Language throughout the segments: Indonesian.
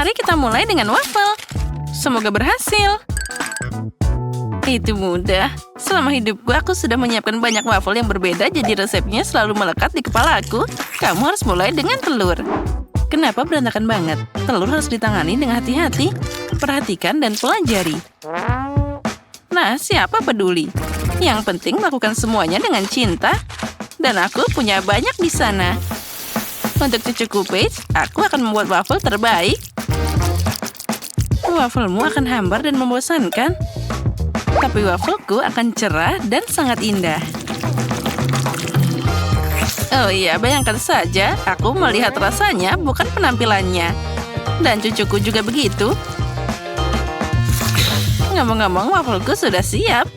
Mari kita mulai dengan waffle. Semoga berhasil. Itu mudah. Selama hidupku, aku sudah menyiapkan banyak waffle yang berbeda, jadi resepnya selalu melekat di kepala aku. Kamu harus mulai dengan telur. Kenapa berantakan banget? Telur harus ditangani dengan hati-hati. Perhatikan dan pelajari. Nah, siapa peduli? Yang penting lakukan semuanya dengan cinta. Dan aku punya banyak di sana. Untuk cucuku Paige, aku akan membuat waffle terbaik. Wafflemu akan hambar dan membosankan. Tapi waffleku akan cerah dan sangat indah. Oh iya, bayangkan saja, aku melihat rasanya, bukan penampilannya. Dan cucuku juga begitu. Ngomong-ngomong, waffleku sudah siap.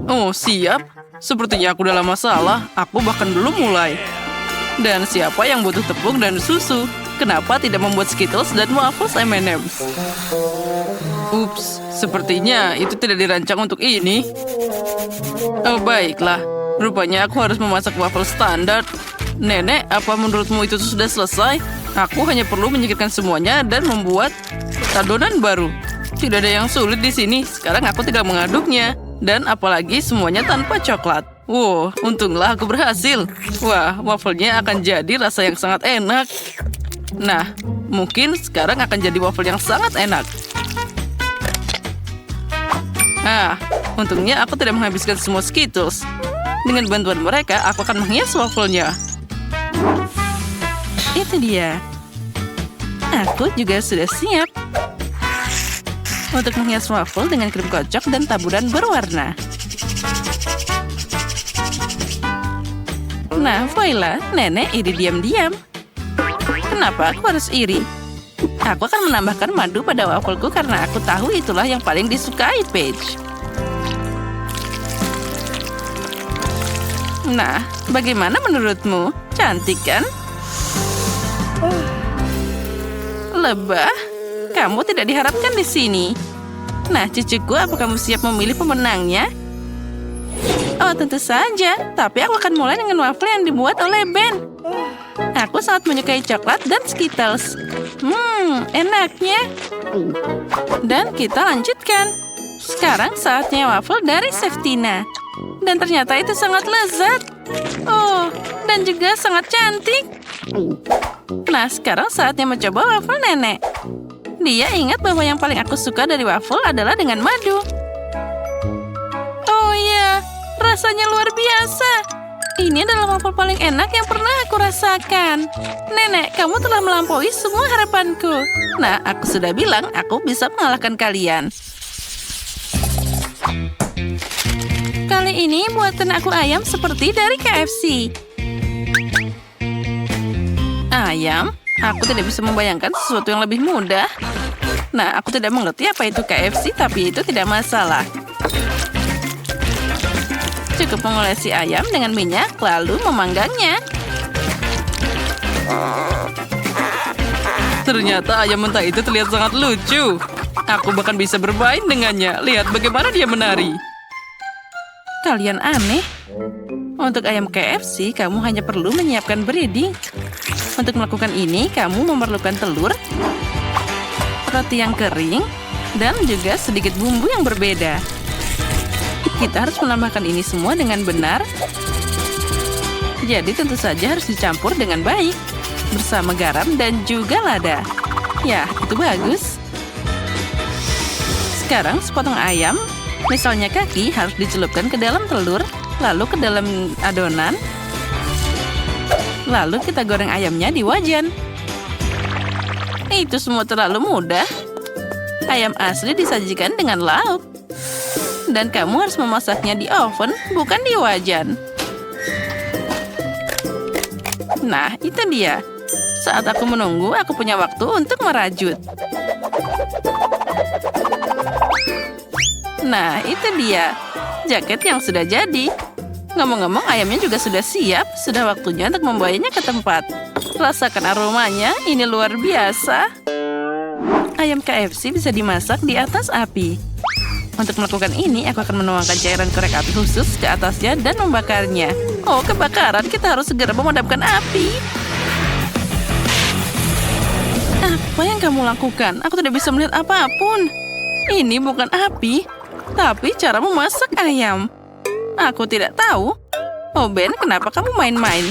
Oh, siap? Sepertinya aku dalam masalah. Aku bahkan belum mulai. Dan siapa yang butuh tepung dan susu? Kenapa tidak membuat Skittles dan waffles M&M's? Ups, sepertinya itu tidak dirancang untuk ini. Oh, baiklah. Rupanya aku harus memasak waffle standar. Nenek, apa menurutmu itu sudah selesai? Aku hanya perlu menyingkirkan semuanya dan membuat adonan baru. Tidak ada yang sulit di sini. Sekarang aku tinggal mengaduknya. Dan apalagi semuanya tanpa coklat. Wow, untunglah aku berhasil. Wah, wafelnya akan jadi rasa yang sangat enak. Nah, mungkin sekarang akan jadi waffle yang sangat enak. Ah, untungnya aku tidak menghabiskan semua Skittles. Dengan bantuan mereka, aku akan menghias wafelnya. Itu dia. Aku juga sudah siap untuk menghias waffle dengan krim kocok dan taburan berwarna. Nah, voila, nenek iri diam-diam. Kenapa aku harus iri? Aku akan menambahkan madu pada waffleku karena aku tahu itulah yang paling disukai Paige. Nah, bagaimana menurutmu? Cantik kan? Lebah? Kamu tidak diharapkan di sini. Nah, cucuku, apa kamu siap memilih pemenangnya? Oh, tentu saja. Tapi aku akan mulai dengan waffle yang dibuat oleh Ben. Aku sangat menyukai coklat dan Skittles. Enaknya. Dan kita lanjutkan. Sekarang saatnya waffle dari Seftina. Dan ternyata itu sangat lezat. Oh, dan juga sangat cantik. Nah, sekarang saatnya mencoba waffle nenek. Dia ingat bahwa yang paling aku suka dari waffle adalah dengan madu. Oh iya, rasanya luar biasa. Ini adalah waffle paling enak yang pernah aku rasakan. Nenek, kamu telah melampaui semua harapanku. Nah, aku sudah bilang aku bisa mengalahkan kalian. Kali ini buatan aku ayam seperti dari KFC. Ayam? Aku tidak bisa membayangkan sesuatu yang lebih mudah. Nah, aku tidak mengerti apa itu KFC, tapi itu tidak masalah. Cukup mengolesi ayam dengan minyak, lalu memanggangnya. Ternyata ayam mentah itu terlihat sangat lucu. Aku bahkan bisa bermain dengannya. Lihat bagaimana dia menari. Kalian aneh. Untuk ayam KFC, kamu hanya perlu menyiapkan breading. Untuk melakukan ini, kamu memerlukan telur, roti yang kering, dan juga sedikit bumbu yang berbeda. Kita harus menambahkan ini semua dengan benar. Jadi tentu saja harus dicampur dengan baik, bersama garam dan juga lada. Ya, itu bagus. Sekarang sepotong ayam, misalnya kaki, harus dicelupkan ke dalam telur, lalu ke dalam adonan. Lalu kita goreng ayamnya di wajan. Itu semua terlalu mudah. Ayam asli disajikan dengan lauk. Dan kamu harus memasaknya di oven, bukan di wajan. Nah, itu dia. Saat aku menunggu, aku punya waktu untuk merajut. Nah, itu dia. Jaket yang sudah jadi. Ngomong-ngomong, ayamnya juga sudah siap. Sudah waktunya untuk membawanya ke tempat. Rasakan aromanya, ini luar biasa. Ayam KFC bisa dimasak di atas api. Untuk melakukan ini, aku akan menuangkan cairan korek api khusus ke atasnya dan membakarnya. Oh, kebakaran! Kita harus segera memadamkan api. Apa yang kamu lakukan? Aku tidak bisa melihat apapun. Ini bukan api, tapi cara memasak ayam. Aku tidak tahu. Oh Ben, kenapa kamu main-main?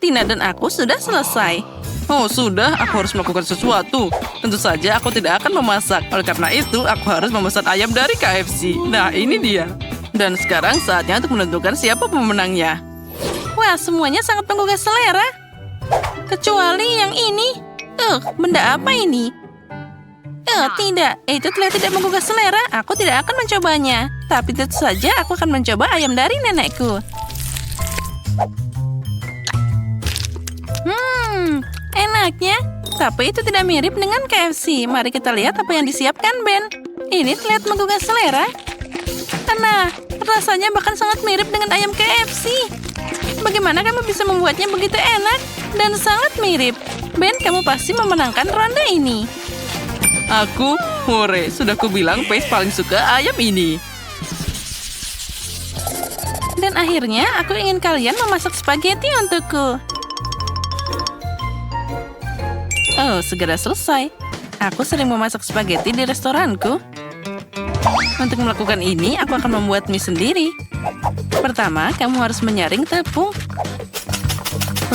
Tina dan aku sudah selesai. Oh sudah, aku harus melakukan sesuatu. Tentu saja aku tidak akan memasak. Oleh karena itu, aku harus memesan ayam dari KFC. Nah, ini dia. Dan sekarang saatnya untuk menentukan siapa pemenangnya. Wah, semuanya sangat menggugah selera. Kecuali yang ini. Benda apa ini? Tidak. Itu terlihat tidak menggugah selera. Aku tidak akan mencobanya. Tapi tentu saja aku akan mencoba ayam dari nenekku. Enaknya. Tapi itu tidak mirip dengan KFC. Mari kita lihat apa yang disiapkan Ben. Ini terlihat menggugah selera. Nah, rasanya bahkan sangat mirip dengan ayam KFC. Bagaimana kamu bisa membuatnya begitu enak dan sangat mirip? Ben, kamu pasti memenangkan ronde ini. Aku, hore, sudah kubilang Pace paling suka ayam ini. Dan akhirnya aku ingin kalian memasak spaghetti untukku. Oh, segera selesai. Aku sering memasak spaghetti di restoranku. Untuk melakukan ini, aku akan membuat mie sendiri. Pertama, kamu harus menyaring tepung.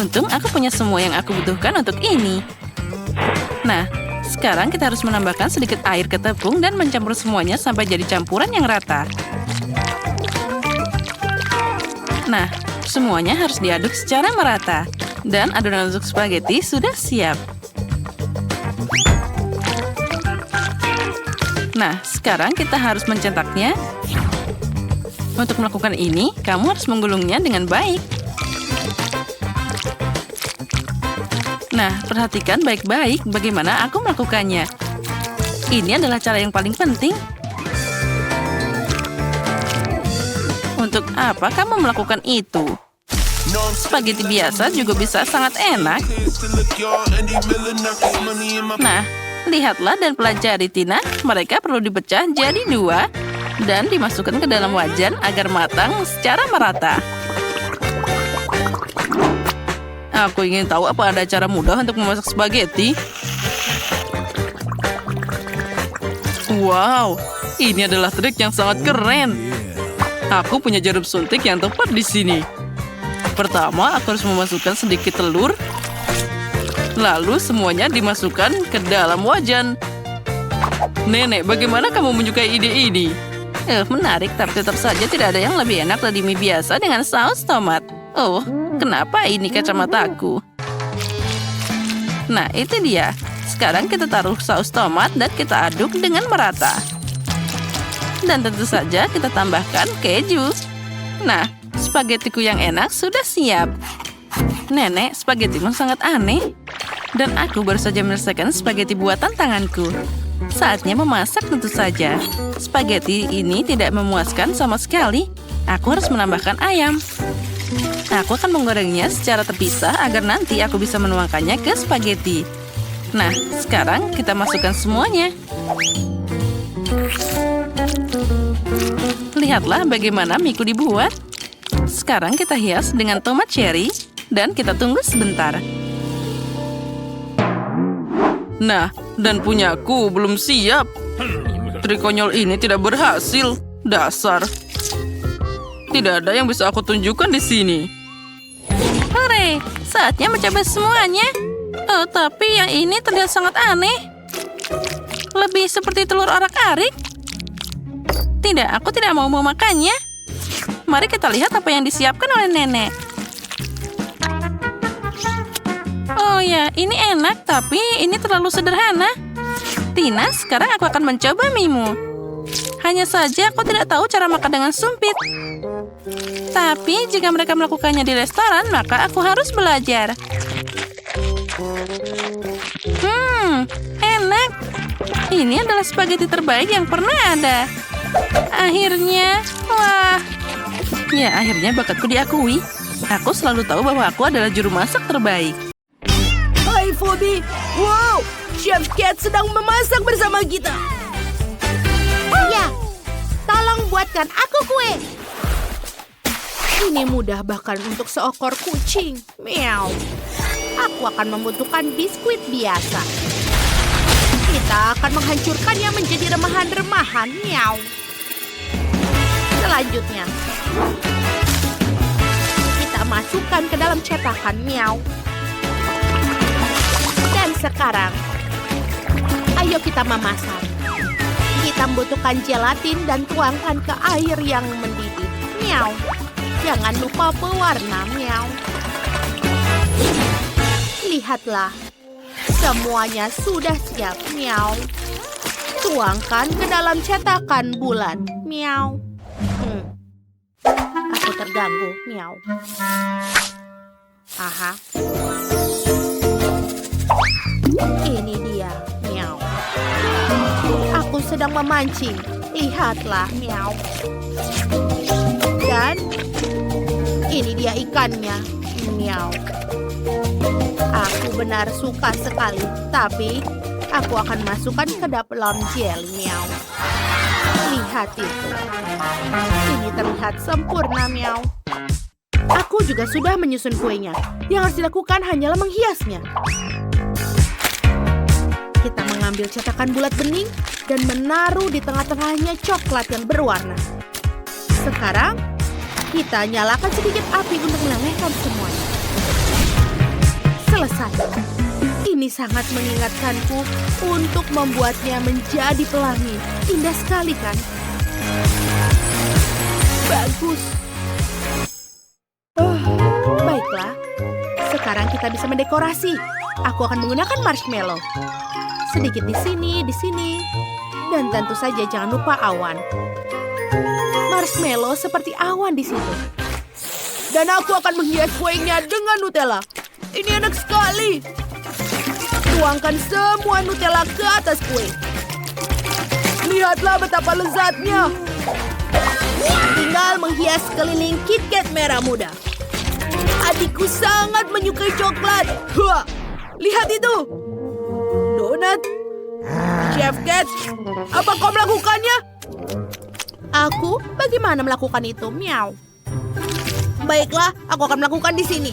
Untung aku punya semua yang aku butuhkan untuk ini. Nah, sekarang kita harus menambahkan sedikit air ke tepung dan mencampur semuanya sampai jadi campuran yang rata. Nah, semuanya harus diaduk secara merata. Dan adonan untuk spaghetti sudah siap. Nah, sekarang kita harus mencetaknya. Untuk melakukan ini, kamu harus menggulungnya dengan baik. Nah, perhatikan baik-baik bagaimana aku melakukannya. Ini adalah cara yang paling penting. Untuk apa kamu melakukan itu? Spaghetti biasa juga bisa sangat enak. Nah, lihatlah dan pelajari Tina. Mereka perlu dipecah jadi 2 dan dimasukkan ke dalam wajan agar matang secara merata. Aku ingin tahu apa ada cara mudah untuk memasak spaghetti. Wow, ini adalah trik yang sangat keren. Aku punya jarum suntik yang tepat di sini. Pertama, aku harus memasukkan sedikit telur. Lalu semuanya dimasukkan ke dalam wajan. Nenek, bagaimana kamu menyukai ide ini? Menarik, tapi tetap saja tidak ada yang lebih enak dari mie biasa dengan saus tomat. Oh, kenapa ini kacamataku? Nah, itu dia. Sekarang kita taruh saus tomat dan kita aduk dengan merata. Dan tentu saja kita tambahkan keju. Nah, spagettiku yang enak sudah siap. Nenek, spagettimu sangat aneh. Dan aku baru saja menyelesaikan spaghetti buatan tanganku. Saatnya memasak tentu saja. Spaghetti ini tidak memuaskan sama sekali. Aku harus menambahkan ayam. Aku akan menggorengnya secara terpisah agar nanti aku bisa menuangkannya ke spaghetti. Nah, sekarang kita masukkan semuanya. Lihatlah bagaimana miku dibuat. Sekarang kita hias dengan tomat cherry dan kita tunggu sebentar. Nah, dan punyaku belum siap. Trik konyol ini tidak berhasil. Dasar. Tidak ada yang bisa aku tunjukkan di sini. Hore, saatnya mencoba semuanya. Oh, tapi yang ini terlihat sangat aneh. Lebih seperti telur orak-arik. Tidak, aku tidak mau memakannya. Mari kita lihat apa yang disiapkan oleh nenek. Oh ya, ini enak, tapi ini terlalu sederhana. Tina, sekarang aku akan mencoba mimu. Hanya saja aku tidak tahu cara makan dengan sumpit. Tapi jika mereka melakukannya di restoran, maka aku harus belajar. Enak. Ini adalah spaghetti terbaik yang pernah ada. Akhirnya, wah. Ya, akhirnya bakatku diakui. Aku selalu tahu bahwa aku adalah juru masak terbaik. Hai Phoebe, wow, Chef Cat sedang memasak bersama kita. Ya, tolong buatkan aku kue. Ini mudah bahkan untuk seekor kucing. Meow. Aku akan membutuhkan biskuit biasa. Kita akan menghancurkannya menjadi remahan-remahan. Miau. Selanjutnya, kita masukkan ke dalam cetakan. Miau. Dan sekarang, ayo kita memasak. Kita membutuhkan gelatin dan tuangkan ke air yang mendidih. Miau. Jangan lupa pewarna. Miau. Lihatlah, semuanya sudah siap. Miau. Tuangkan ke dalam cetakan bulat. Miau. Aku terganggu. Miau. Aha. Ini dia. Miau. Aku sedang memancing. Lihatlah. Miau. Dan ini dia ikannya. Miau. Aku benar suka sekali, tapi aku akan masukkan ke dalam jelly. Miau. Lihat itu. Ini terlihat sempurna. Miau. Aku juga sudah menyusun kuenya. Yang harus dilakukan hanyalah menghiasnya. Kita mengambil cetakan bulat bening dan menaruh di tengah-tengahnya coklat yang berwarna. Sekarang, kita nyalakan sedikit api untuk melelehkan semuanya. Selesai. Ini sangat mengingatkanku untuk membuatnya menjadi pelangi. Indah sekali, kan? Bagus. Baiklah. Sekarang kita bisa mendekorasi. Aku akan menggunakan marshmallow. Sedikit di sini, dan tentu saja jangan lupa awan. Marshmallow seperti awan di situ. Dan aku akan menghias kuenya dengan Nutella. Ini enak sekali. Tuangkan semua Nutella ke atas kue. Lihatlah betapa lezatnya. Tinggal menghias keliling KitKat merah muda. Adikku sangat menyukai coklat. Hua, lihat itu. Donat. Chef Cat, apa kau melakukannya? Aku bagaimana melakukan itu? Miau. Baiklah, aku akan melakukan di sini.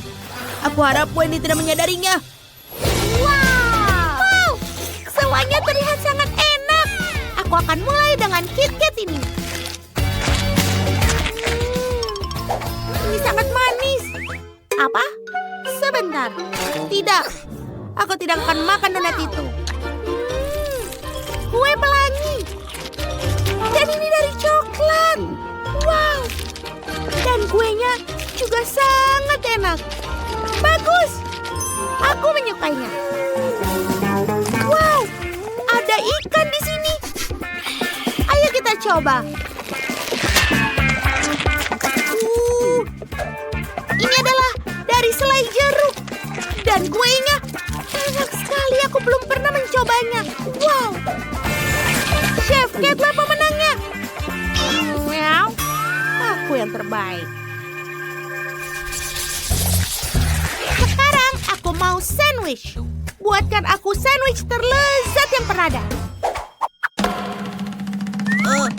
Aku harap Wendy tidak menyadarinya. Wow, semuanya terlihat sangat enak. Aku akan mulai dengan KitKat ini. Ini sangat manis. Apa? Sebentar. Tidak. Aku tidak akan makan donat itu. Kue pelangi. Dan ini dari coklat. Wow. Dan kuenya juga sangat enak. Bagus. Aku menyukainya. Wow. Ada ikan di sini. Ayo kita coba. Ini adalah dari selai jeruk. Dan kuenya enak sekali. Aku belum pernah mencobanya. Wow. Chef Cat lah pemenangnya. Meow. Aku yang terbaik. Sekarang aku mau sandwich. Buatkan aku sandwich terlezat yang pernah ada.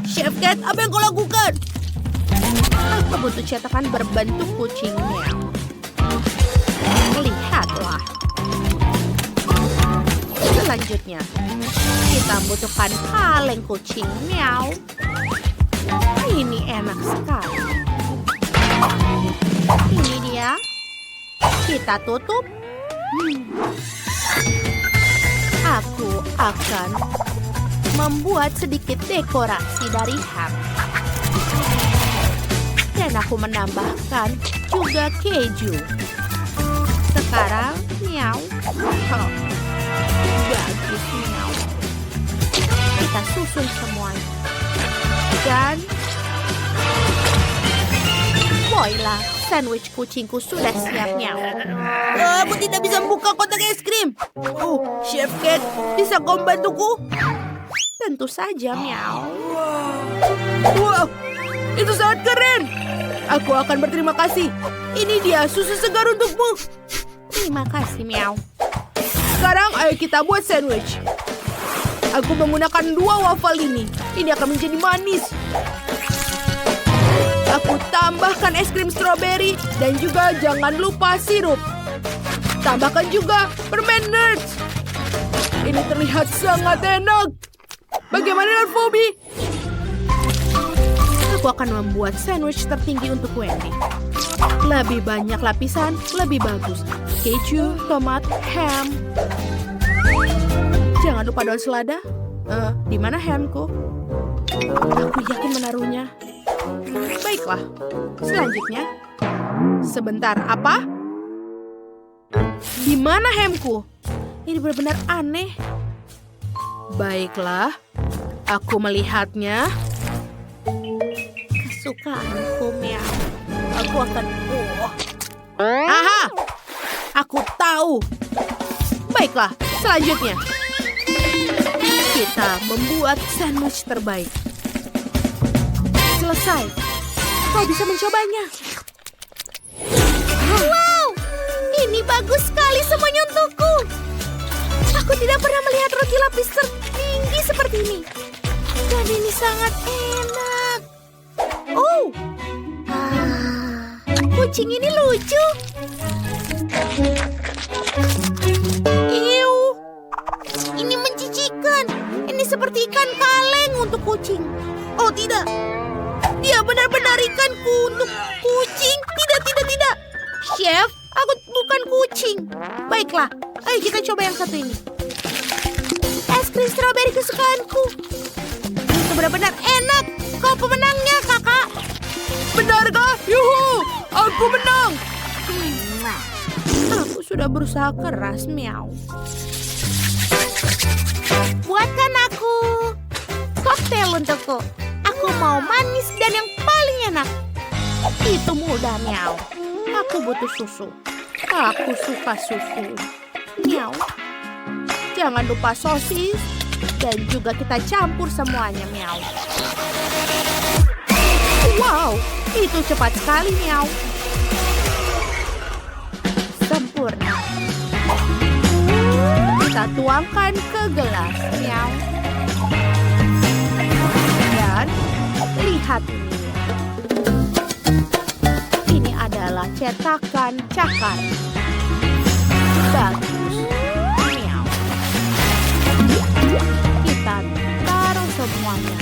Chef Cat, apa yang kau lakukan? Aku butuh cetakan berbentuk kucing. Meow. Lihatlah. Selanjutnya, kita membutuhkan kaleng kucing. Meow. Ini enak sekali. Ini dia. Kita tutup. Aku akan membuat sedikit dekorasi dari ham. Dan aku menambahkan juga keju. Sekarang, miau. Oh, bagus, miau. Kita susun semuanya. Dan voila, sandwich kucingku sudah siap, miau. Aku tidak bisa membuka kotak es krim. Chef Cat, bisa kau membantuku? Tentu saja, miau. Wow, itu sangat keren. Aku akan berterima kasih. Ini dia susu segar untukmu. Terima kasih, miau. Sekarang ayo kita buat sandwich. Aku menggunakan 2 waffle ini. Ini akan menjadi manis. Aku tambahkan es krim stroberi dan juga jangan lupa sirup. Tambahkan juga permen Nerds. Ini terlihat sangat enak. Bagaimana dengan Phoebe? Aku akan membuat sandwich tertinggi untuk Wendy. Lebih banyak lapisan, lebih bagus. Keju, tomat, ham. Jangan lupa daun selada. Di mana hamku? Aku yakin menaruhnya. Baiklah. Selanjutnya. Sebentar, apa? Di mana hamku? Ini benar-benar aneh. Baiklah. Aku melihatnya. Kesukaanku, meow. Aku akan... Aha! Aku tahu. Baiklah, selanjutnya. Kita membuat sandwich terbaik. Selesai. Kau bisa mencobanya. Wow! Ini bagus sekali semuanya untukku. Aku tidak pernah melihat roti lapis tertinggi seperti ini. Dan ini sangat enak. Oh! Kucing ini lucu. Iu. Ini menjijikan. Ini seperti ikan kaleng untuk kucing. Oh tidak. Dia benar-benar ikanku untuk kucing. Tidak, tidak, tidak. Chef, aku bukan kucing. Baiklah, ayo kita coba yang satu ini. Es krim strawberry kesukaanku. Itu benar-benar enak. Kau pemenangnya, kakak. Benarkah? Yuhu! Aku menang! Aku sudah berusaha keras, meow. Buatkan aku koktail untukku. Aku mau manis dan yang paling enak. Itu mudah, meow. Aku butuh susu. Aku suka susu. Meow. Jangan lupa sosis. Dan juga kita campur semuanya, meow. Wow, itu cepat sekali, meow. Sempurna. Kita tuangkan ke gelas, meow. Dan lihat ini. Ini adalah cetakan cakar. Bagus. Meow. Kita taruh semuanya.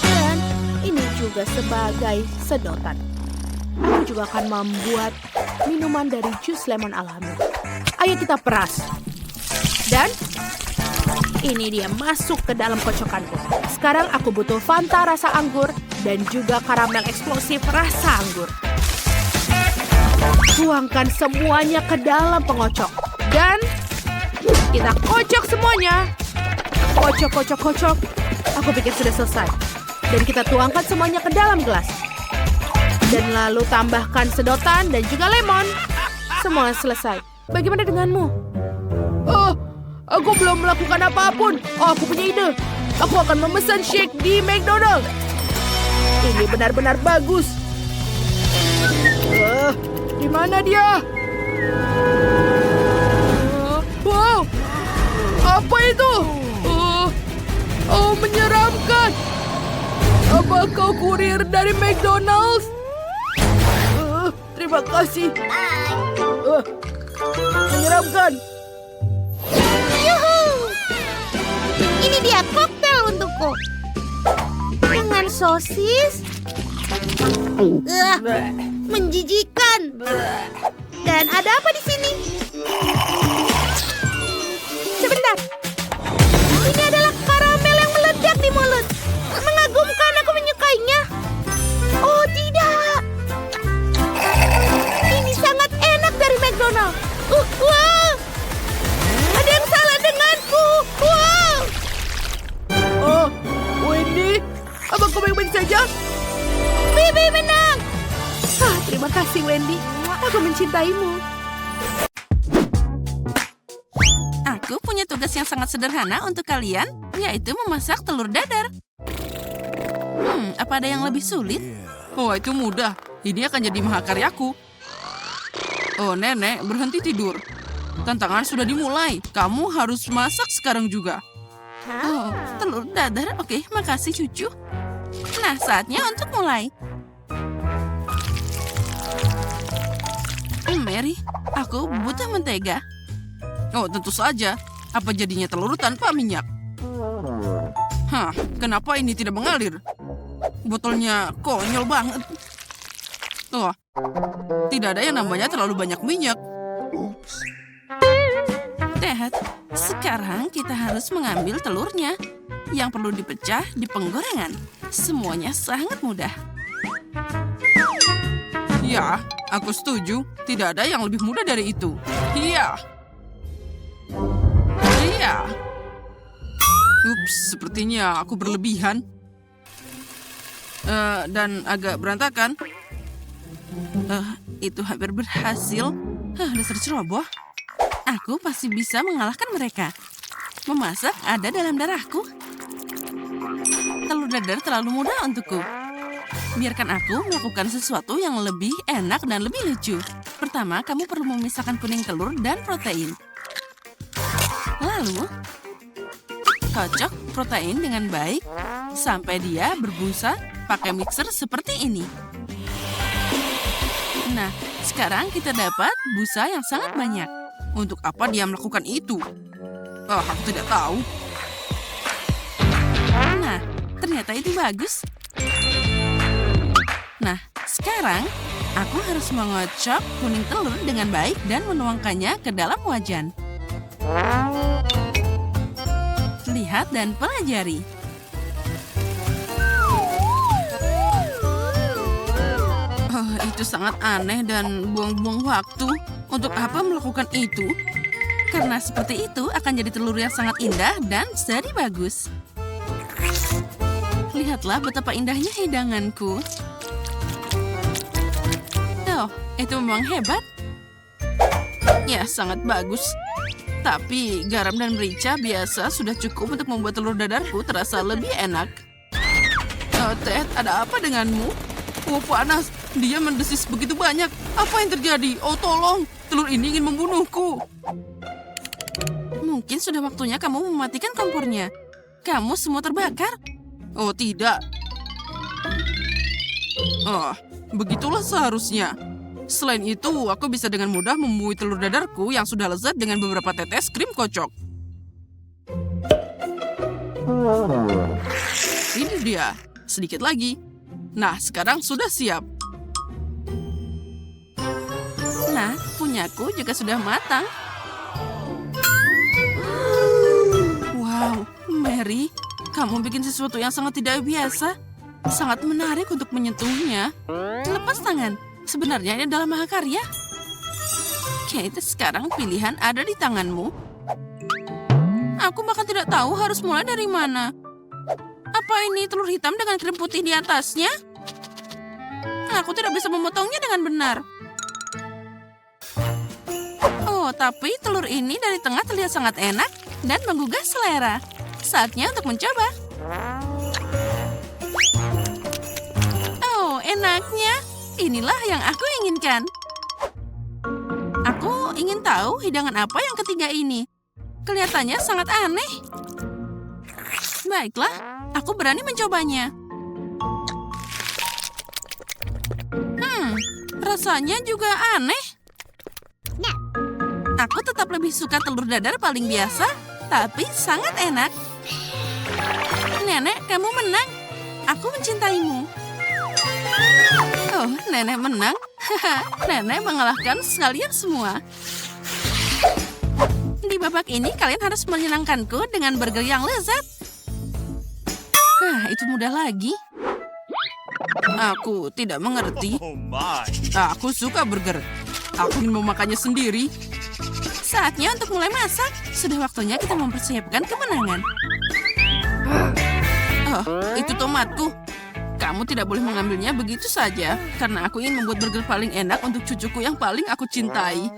Dan ini juga sebagai sedotan. Aku juga akan membuat minuman dari jus lemon alami. Ayo kita peras. Dan ini dia masuk ke dalam kocokanku. Sekarang aku butuh Fanta rasa anggur dan juga karamel eksplosif rasa anggur. Tuangkan semuanya ke dalam pengocok. Dan kita kocok semuanya. Kocok, kocok, kocok. Aku pikir sudah selesai. Dan kita tuangkan semuanya ke dalam gelas. Dan lalu tambahkan sedotan dan juga lemon. Semua selesai. Bagaimana denganmu? Oh, aku belum melakukan apapun. Oh, aku punya ide. Aku akan memesan shake di McDonald's. Ini benar-benar bagus. Di mana dia? Wow, apa itu? Oh, menyeramkan. Apa kau kurir dari McDonald's? Terima kasih. Menyeramkan. Yuhu! Ini dia koktail untukku. Dengan sosis. Menjijikan. Dan ada apa di sini? Sebentar. Ini adalah karamel yang meledak di mulut. Mengagumkan, aku menyukainya. Oh tidak. Ini sangat enak dari McDonald's. Wow. Ada yang salah denganku. Wow. Oh, Wendy, apa kau baik-baik saja? Bibi menang. Terima kasih Wendy. Aku mencintaimu. Aku punya tugas yang sangat sederhana untuk kalian, yaitu memasak telur dadar. Apa ada yang lebih sulit? Oh, itu mudah. Ini akan jadi mahakaryaku. Oh, nenek, berhenti tidur. Tantangan sudah dimulai. Kamu harus masak sekarang juga. Oh, telur dadar. Oke, makasih cucu. Nah, saatnya untuk mulai. Mary, aku butuh mentega. Oh, tentu saja. Apa jadinya telur tanpa minyak? Hah, kenapa ini tidak mengalir? Botolnya konyol banget. Oh, tidak ada yang namanya terlalu banyak minyak. Dad, sekarang kita harus mengambil telurnya. Yang perlu dipecah di penggorengan. Semuanya sangat mudah. Ya, aku setuju. Tidak ada yang lebih mudah dari itu. Iya. Iya. Ups, sepertinya aku berlebihan. Dan agak berantakan. Itu hampir berhasil. Dasar ceroboh. Aku pasti bisa mengalahkan mereka. Memasak ada dalam darahku. Telur dadar terlalu mudah untukku. Biarkan aku melakukan sesuatu yang lebih enak dan lebih lucu. Pertama, kamu perlu memisahkan kuning telur dan protein. Lalu, kocok protein dengan baik sampai dia berbusa pakai mixer seperti ini. Nah, sekarang kita dapat busa yang sangat banyak. Untuk apa dia melakukan itu? Aku tidak tahu. Nah, ternyata itu bagus. Nah, sekarang aku harus mengocok kuning telur dengan baik dan menuangkannya ke dalam wajan. Lihat dan pelajari. Itu sangat aneh dan buang-buang waktu. Untuk apa melakukan itu? Karena seperti itu akan jadi telur yang sangat indah dan jadi bagus. Lihatlah betapa indahnya hidanganku. Oh, itu memang hebat. Ya, sangat bagus. Tapi garam dan merica biasa sudah cukup untuk membuat telur dadarku terasa lebih enak. Ted, ada apa denganmu? Oh, panas. Dia mendesis begitu banyak. Apa yang terjadi? Oh, tolong. Telur ini ingin membunuhku. Mungkin sudah waktunya kamu mematikan kompornya. Kamu semua terbakar. Oh, tidak. Oh, begitulah seharusnya. Selain itu, aku bisa dengan mudah menemui telur dadarku yang sudah lezat dengan beberapa tetes krim kocok. Ini dia. Sedikit lagi. Nah, sekarang sudah siap. Nah, punyaku juga sudah matang. Wow, Mary, kamu bikin sesuatu yang sangat tidak biasa. Sangat menarik untuk menyentuhnya. Lepas tangan. Sebenarnya ini adalah mahakarya. Kate, sekarang pilihan ada di tanganmu. Aku bahkan tidak tahu harus mulai dari mana. Apa ini telur hitam dengan krim putih di atasnya? Aku tidak bisa memotongnya dengan benar. Oh, tapi telur ini dari tengah terlihat sangat enak dan menggugah selera. Saatnya untuk mencoba. Oh, enaknya. Inilah yang aku inginkan. Aku ingin tahu hidangan apa yang ketiga ini. Kelihatannya sangat aneh. Baiklah, aku berani mencobanya. Rasanya juga aneh. Aku tetap lebih suka telur dadar paling biasa, tapi sangat enak. Nenek, kamu menang. Aku mencintaimu. Oh, nenek menang. Nenek mengalahkan sekalian semua. Di babak ini kalian harus menyenangkanku dengan burger yang lezat. Itu mudah lagi. Aku tidak mengerti. Aku suka burger. Aku ingin memakannya sendiri. Saatnya untuk mulai masak. Sudah waktunya kita mempersiapkan kemenangan. Oh, itu tomatku. Kamu tidak boleh mengambilnya begitu saja. Karena aku ingin membuat burger paling enak untuk cucuku yang paling aku cintai.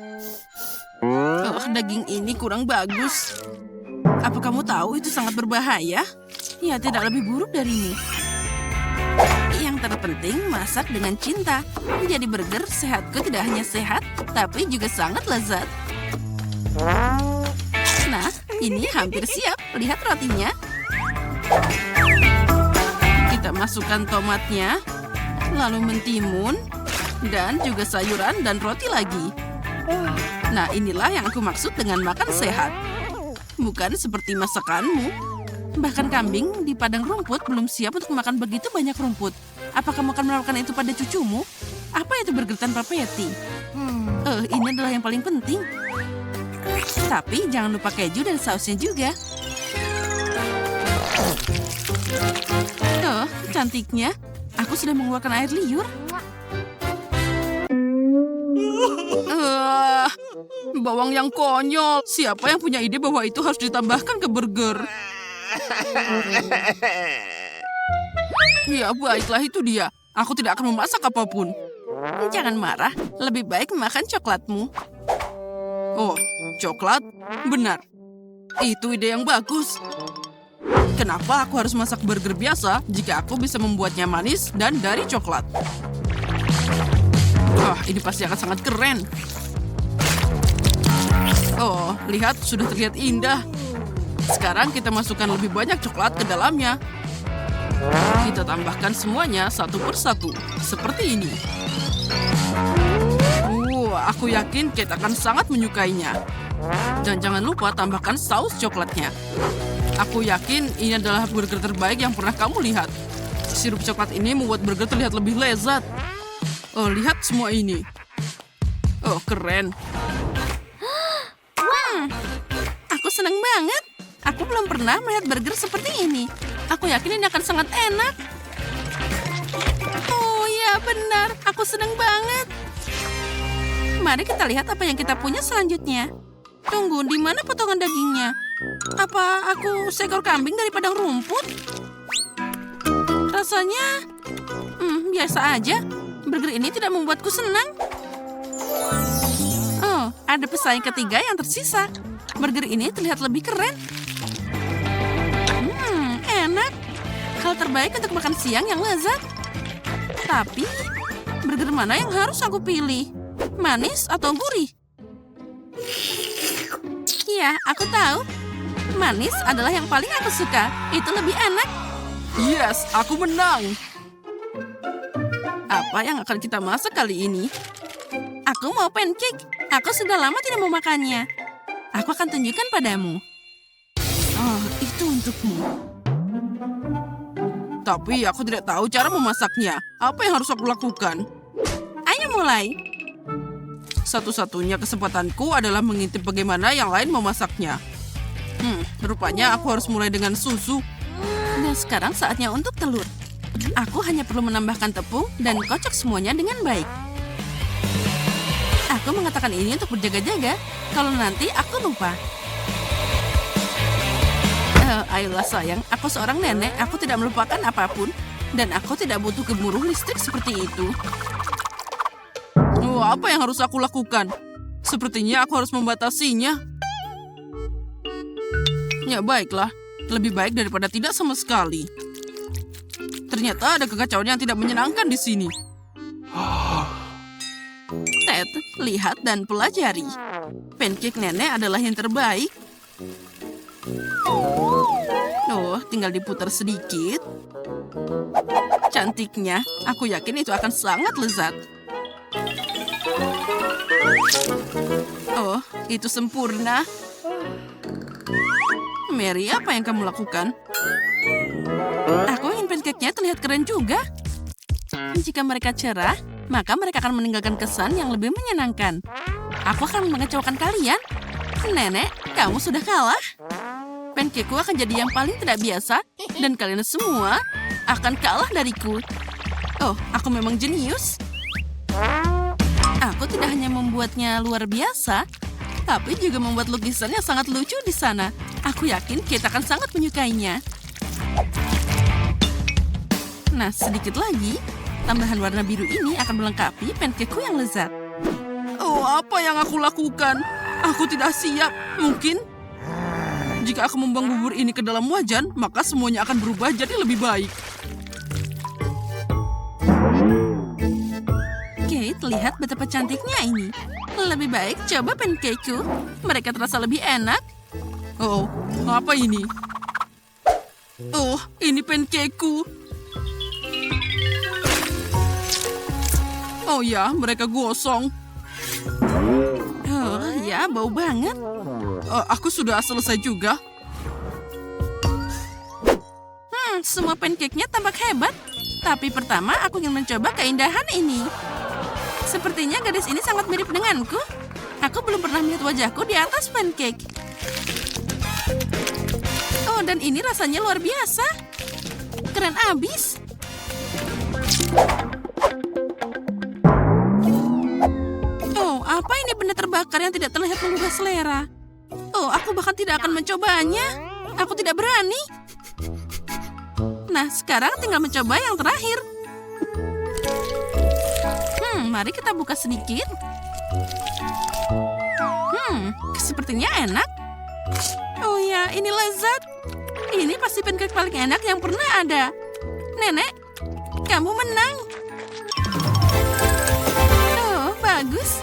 Oh, daging ini kurang bagus. Apa kamu tahu itu sangat berbahaya? Ya, tidak lebih buruk dari ini. Yang terpenting, masak dengan cinta. Menjadi burger, sehatku tidak hanya sehat, tapi juga sangat lezat. Nah, ini hampir siap. Lihat rotinya. Kita masukkan tomatnya, lalu mentimun, dan juga sayuran dan roti lagi. Nah, inilah yang aku maksud dengan makan sehat. Bukan seperti masakanmu. Bahkan kambing di padang rumput belum siap untuk makan begitu banyak rumput. Apa kamu akan melakukan itu pada cucumu? Apa itu burger tanpa patty? Ini adalah yang paling penting. Tapi jangan lupa keju dan sausnya juga. Oh, cantiknya. Aku sudah mengeluarkan air liur. Bawang yang konyol. Siapa yang punya ide bahwa itu harus ditambahkan ke burger? Ya, baiklah itu dia. Aku tidak akan memasak apapun. Jangan marah. Lebih baik makan coklatmu. Oh, coklat? Benar. Itu ide yang bagus. Kenapa aku harus masak burger biasa jika aku bisa membuatnya manis dan dari coklat? Wah, ini pasti akan sangat keren. Oh, lihat, sudah terlihat indah. Sekarang kita masukkan lebih banyak coklat ke dalamnya. Kita tambahkan semuanya satu persatu, seperti ini. Aku yakin Kate akan sangat menyukainya. Dan jangan lupa tambahkan saus coklatnya. Aku yakin ini adalah burger terbaik yang pernah kamu lihat. Sirup coklat ini membuat burger terlihat lebih lezat. Oh, lihat semua ini. Oh, keren. Aku senang banget. Aku belum pernah melihat burger seperti ini. Aku yakin ini akan sangat enak. Oh ya, benar. Aku senang banget. Mari kita lihat apa yang kita punya selanjutnya. Tunggu, di mana potongan dagingnya? Apa aku seekor kambing dari padang rumput? Rasanya biasa aja. Burger ini tidak membuatku senang. Oh, ada pesaing ketiga yang tersisa. Burger ini terlihat lebih keren. Enak. Hal terbaik untuk makan siang yang lezat. Tapi, burger mana yang harus aku pilih? Manis atau gurih? Ya, aku tahu. Manis adalah yang paling aku suka. Itu lebih enak. Yes, aku menang. Apa yang akan kita masak kali ini? Aku mau pancake. Aku sudah lama tidak mau makannya. Aku akan tunjukkan padamu. Oh, itu untukmu. Tapi aku tidak tahu cara memasaknya. Apa yang harus aku lakukan? Ayo mulai. Satu-satunya kesempatanku adalah mengintip bagaimana yang lain memasaknya. Rupanya aku harus mulai dengan susu. Dan sekarang saatnya untuk telur. Aku hanya perlu menambahkan tepung dan kocok semuanya dengan baik. Aku mengatakan ini untuk berjaga-jaga. Kalau nanti aku lupa. Ayolah sayang, aku seorang nenek. Aku tidak melupakan apapun. Dan aku tidak butuh gemuruh listrik seperti itu. Oh, apa yang harus aku lakukan? Sepertinya aku harus membatasinya. Ya, baiklah. Lebih baik daripada tidak sama sekali. Ternyata ada kekacauan yang tidak menyenangkan di sini. Ted, lihat dan pelajari. Pancake nenek adalah yang terbaik. Oh, tinggal diputar sedikit. Cantiknya, aku yakin itu akan sangat lezat. Oh, itu sempurna. Mary, apa yang kamu lakukan? Aku ingin pancake-nya terlihat keren juga. Jika mereka cerah, maka mereka akan meninggalkan kesan yang lebih menyenangkan. Aku akan mengecewakan kalian. Nenek, kamu sudah kalah. Pancake-ku akan jadi yang paling tidak biasa, dan kalian semua akan kalah dariku. Oh, aku memang jenius. Aku tidak hanya membuatnya luar biasa, tapi juga membuat lukisan yang sangat lucu di sana. Aku yakin kita akan sangat menyukainya. Nah, sedikit lagi, tambahan warna biru ini akan melengkapi pancake-ku yang lezat. Oh, apa yang aku lakukan? Aku tidak siap. Mungkin jika aku membuang bubur ini ke dalam wajan, maka semuanya akan berubah jadi lebih baik. Kate, lihat betapa cantiknya ini. Lebih baik coba pancake-ku. Mereka terasa lebih enak. Oh, apa ini? Oh, ini pancake-ku. Oh ya, mereka gosong. ya, bau banget. Aku sudah selesai juga. Semua pancake-nya tampak hebat. Tapi pertama aku ingin mencoba keindahan ini. Sepertinya gadis ini sangat mirip denganku. Aku belum pernah melihat wajahku di atas pancake. Oh, dan ini rasanya luar biasa. Keren abis. Oh, apa ini benda terbakar yang tidak terlihat menggugah selera? Oh, aku bahkan tidak akan mencobanya. Aku tidak berani. Nah, sekarang tinggal mencoba yang terakhir. Mari kita buka sedikit. Sepertinya enak. Oh ya, ini lezat. Ini pasti pancake paling enak yang pernah ada. Nenek, kamu menang. Oh, bagus.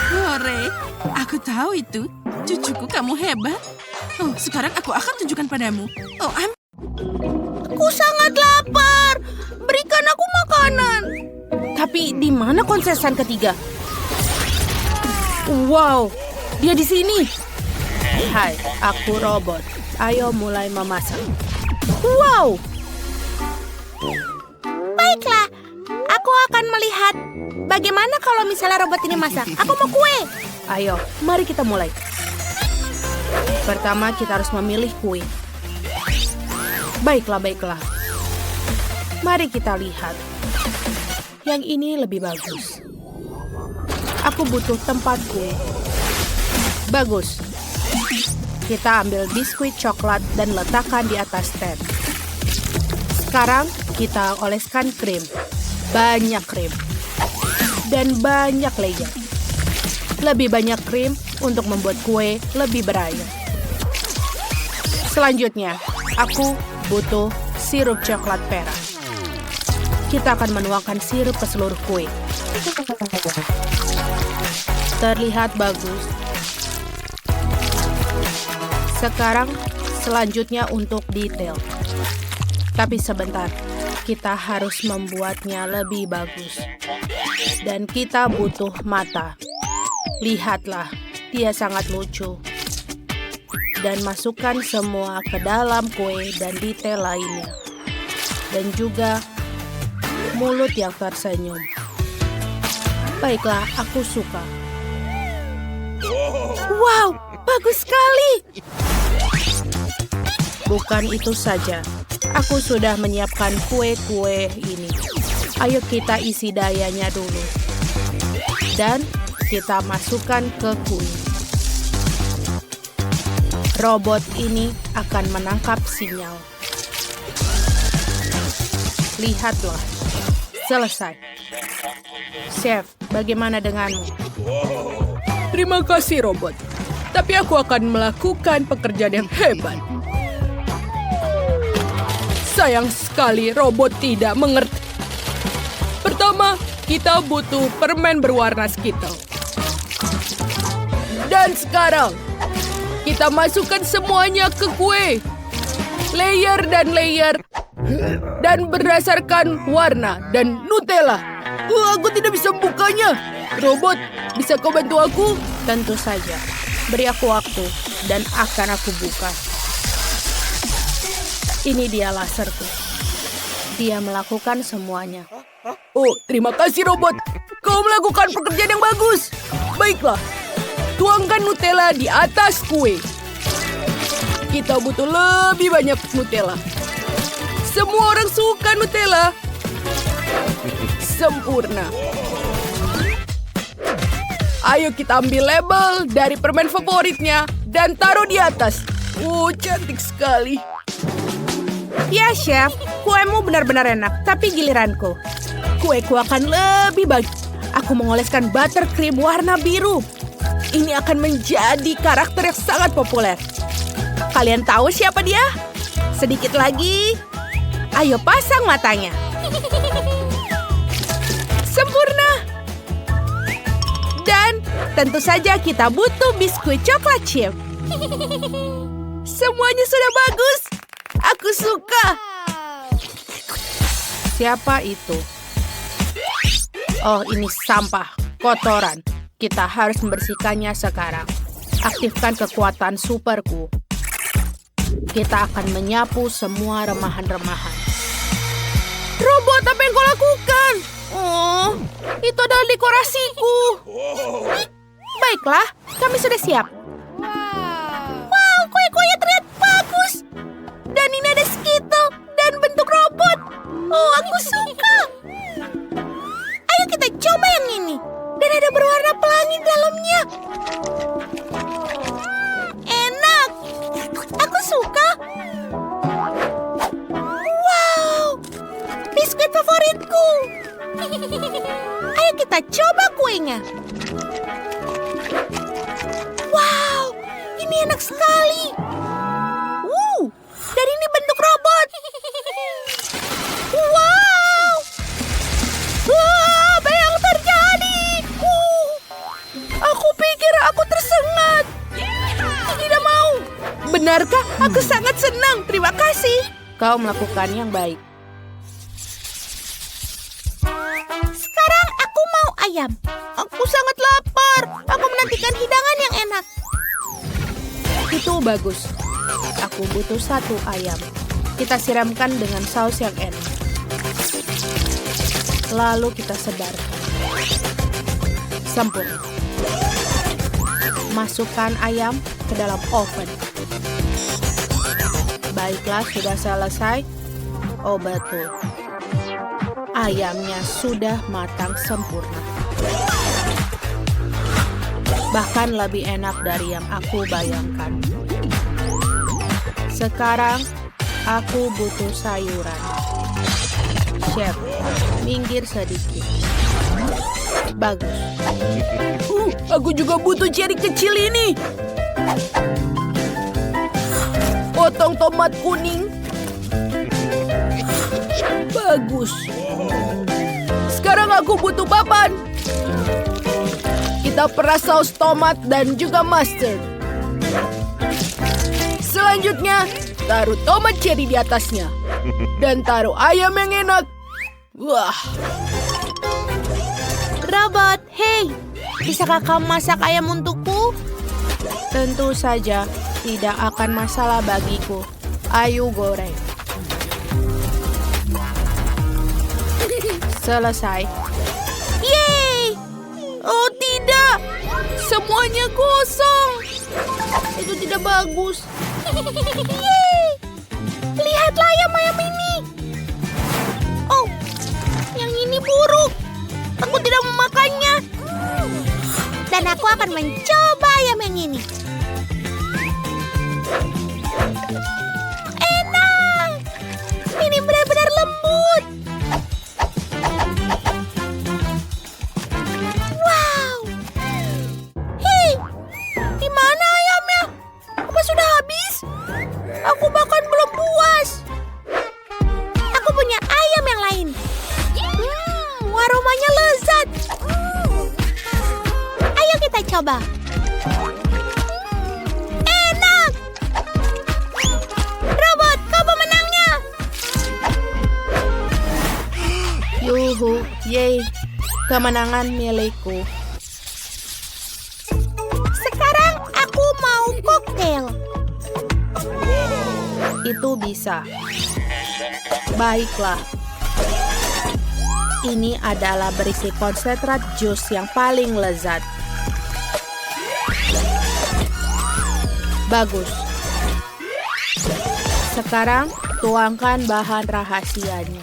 Hore, aku tahu itu. Cucuku, kamu hebat. Oh, sekarang aku akan tunjukkan padamu. Oh, Aku sangat lapar. Berikan aku makanan. Tapi di mana konsesan ketiga? Wow, dia di sini. Hai, aku robot. Ayo mulai memasak. Wow. Baiklah, aku akan melihat bagaimana kalau misalnya robot ini masak. Aku mau kue. Ayo, mari kita mulai. Pertama kita harus memilih kue. Baiklah. Mari kita lihat. Yang ini lebih bagus. Aku butuh tempat kue. Bagus. Kita ambil biskuit coklat dan letakkan di atas stand. Sekarang kita oleskan krim. Banyak krim. Dan banyak layer. Lebih banyak krim untuk membuat kue lebih berair. Selanjutnya, aku butuh sirup coklat merah. Kita akan menuangkan sirup ke seluruh kue. Terlihat bagus. Sekarang, selanjutnya untuk detail. Tapi sebentar, kita harus membuatnya lebih bagus. Dan kita butuh mata. Lihatlah, dia sangat lucu. Dan masukkan semua ke dalam kue dan detail lainnya. Dan juga mulut yang tersenyum. Baiklah, aku suka. Wow, bagus sekali. Bukan itu saja. Aku sudah menyiapkan kue-kue ini. Ayo kita isi dayanya dulu. Dan kita masukkan ke kue. Robot ini akan menangkap sinyal. Lihatlah. Selesai. Chef, bagaimana denganmu? Terima kasih, robot. Tapi aku akan melakukan pekerjaan yang hebat. Sayang sekali robot tidak mengerti. Pertama, kita butuh permen berwarna Skittle. Dan sekarang, kita masukkan semuanya ke kue. Layer dan layer. Dan berdasarkan warna dan Nutella. Aku tidak bisa membukanya. Robot, bisa kau bantu aku? Tentu saja. Beri aku waktu dan akan aku buka. Ini dia laserku. Dia melakukan semuanya. Oh, terima kasih robot. Kau melakukan pekerjaan yang bagus. Baiklah, tuangkan Nutella di atas kue. Kita butuh lebih banyak Nutella. Semua orang suka Nutella. Sempurna. Ayo kita ambil label dari permen favoritnya dan taruh di atas. Oh, cantik sekali. Ya, Chef. Kuemu benar-benar enak, tapi giliranku. Kueku akan lebih bagus. Aku mengoleskan buttercream warna biru. Ini akan menjadi karakter yang sangat populer. Kalian tahu siapa dia? Sedikit lagi. Ayo pasang matanya. Sempurna. Dan tentu saja kita butuh biskuit coklat chip. Semuanya sudah bagus. Aku suka. Siapa itu? Oh, ini sampah, kotoran. Kita harus membersihkannya sekarang. Aktifkan kekuatan superku. Kita akan menyapu semua remahan-remahan. Robot, apa yang kau lakukan? Oh, itu adalah dekorasiku. Baiklah, kami sudah siap. Wow, kue-kue terlihat bagus. Dan ini ada Skittle dan bentuk robot. Oh, aku suka. Ayo kita coba yang ini. Dan ada berwarna pelangi di dalamnya. Enak. Aku suka. Wow, biskuit favoritku. Ayo kita coba kuenya. Wow, ini enak sekali. Dan ini bentuk robot. Wow. Apa yang terjadi? Aku pikir aku tersengat. Tidak mau. Benarkah? Aku sangat senang. Terima kasih. Kau melakukan yang baik. Sekarang aku mau ayam. Aku sangat lapar. Aku menantikan hidangan yang enak. Itu bagus. Aku butuh 1 ayam. Kita siramkan dengan saus yang enak. Lalu kita sebarkan. Sempurna. Masukkan ayam ke dalam oven. Baiklah, sudah selesai. Oh betul. Ayamnya sudah matang sempurna. Bahkan lebih enak dari yang aku bayangkan. Sekarang, aku butuh sayuran. Chef, minggir sedikit. Bagus. Aku juga butuh cherry kecil ini. Potong tomat kuning. Bagus. Sekarang aku butuh papan. Kita peras saus tomat dan juga mustard. Selanjutnya, taruh tomat cherry di atasnya. Dan taruh ayam yang enak. Wah. Robot, hey. Bisakah kamu masak ayam untukku? Tentu saja, tidak akan masalah bagiku. Ayo goreng. Selesai. Yeay. Oh tidak. Semuanya kosong. Itu tidak bagus. Yeay. Lihatlah ayam-ayam ini. Oh, yang ini buruk. Aku tidak memakannya. Dan aku akan mencoba ayam yang ini. Enak. Ini benar-benar lembut. Wow. Hei, di mana ayamnya? Apa sudah habis? Aku bahkan belum puas. Aku punya ayam yang lain. Aromanya lezat. Ayo kita coba. Enak. Robot, kau pemenangnya. Yuhu, yay. Kemenangan milikku. Sekarang aku mau koktail. Itu bisa. Baiklah. Ini adalah berisi konsentrat jus yang paling lezat. Bagus. Sekarang tuangkan bahan rahasianya.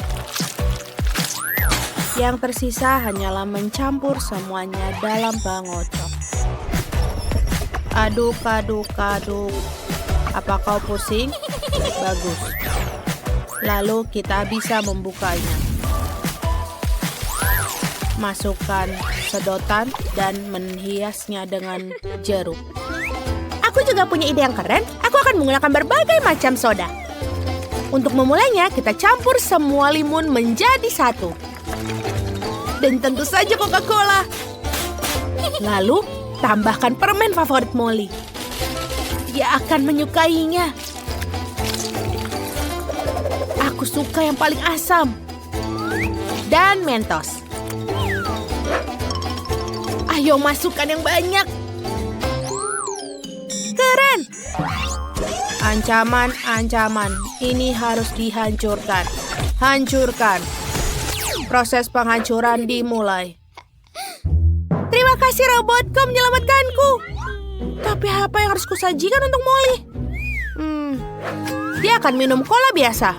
Yang tersisa hanyalah mencampur semuanya dalam pengocok. Aduk, aduk, aduk. Apa kau pusing? Bagus. Lalu kita bisa membukanya. Masukkan sedotan dan menghiasnya dengan jeruk. Aku juga punya ide yang keren. Aku akan menggunakan berbagai macam soda. Untuk memulainya, kita campur semua limun menjadi satu. Dan tentu saja Coca-Cola. Lalu, tambahkan permen favorit Molly. Dia akan menyukainya. Aku suka yang paling asam. Dan Mentos. Ayo masukkan yang banyak. Keren. Ancaman. Ini harus dihancurkan. Hancurkan. Proses penghancuran dimulai. Terima kasih robot, kau menyelamatkanku. Tapi apa yang harus kusajikan untuk Molly? Dia akan minum cola biasa.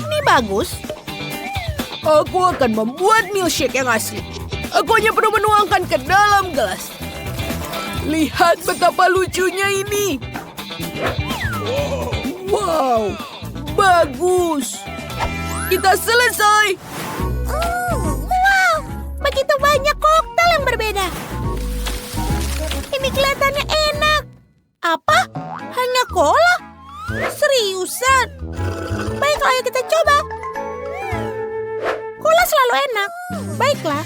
Ini bagus. Aku akan membuat milkshake yang asli. Aku hanya perlu menuangkan ke dalam gelas. Lihat betapa lucunya ini. Wow, bagus. Kita selesai. Wow, begitu banyak koktail yang berbeda. Ini kelihatannya enak. Apa? Hanya cola? Seriusan? Baiklah, ayo kita coba. Cola selalu enak. Baiklah.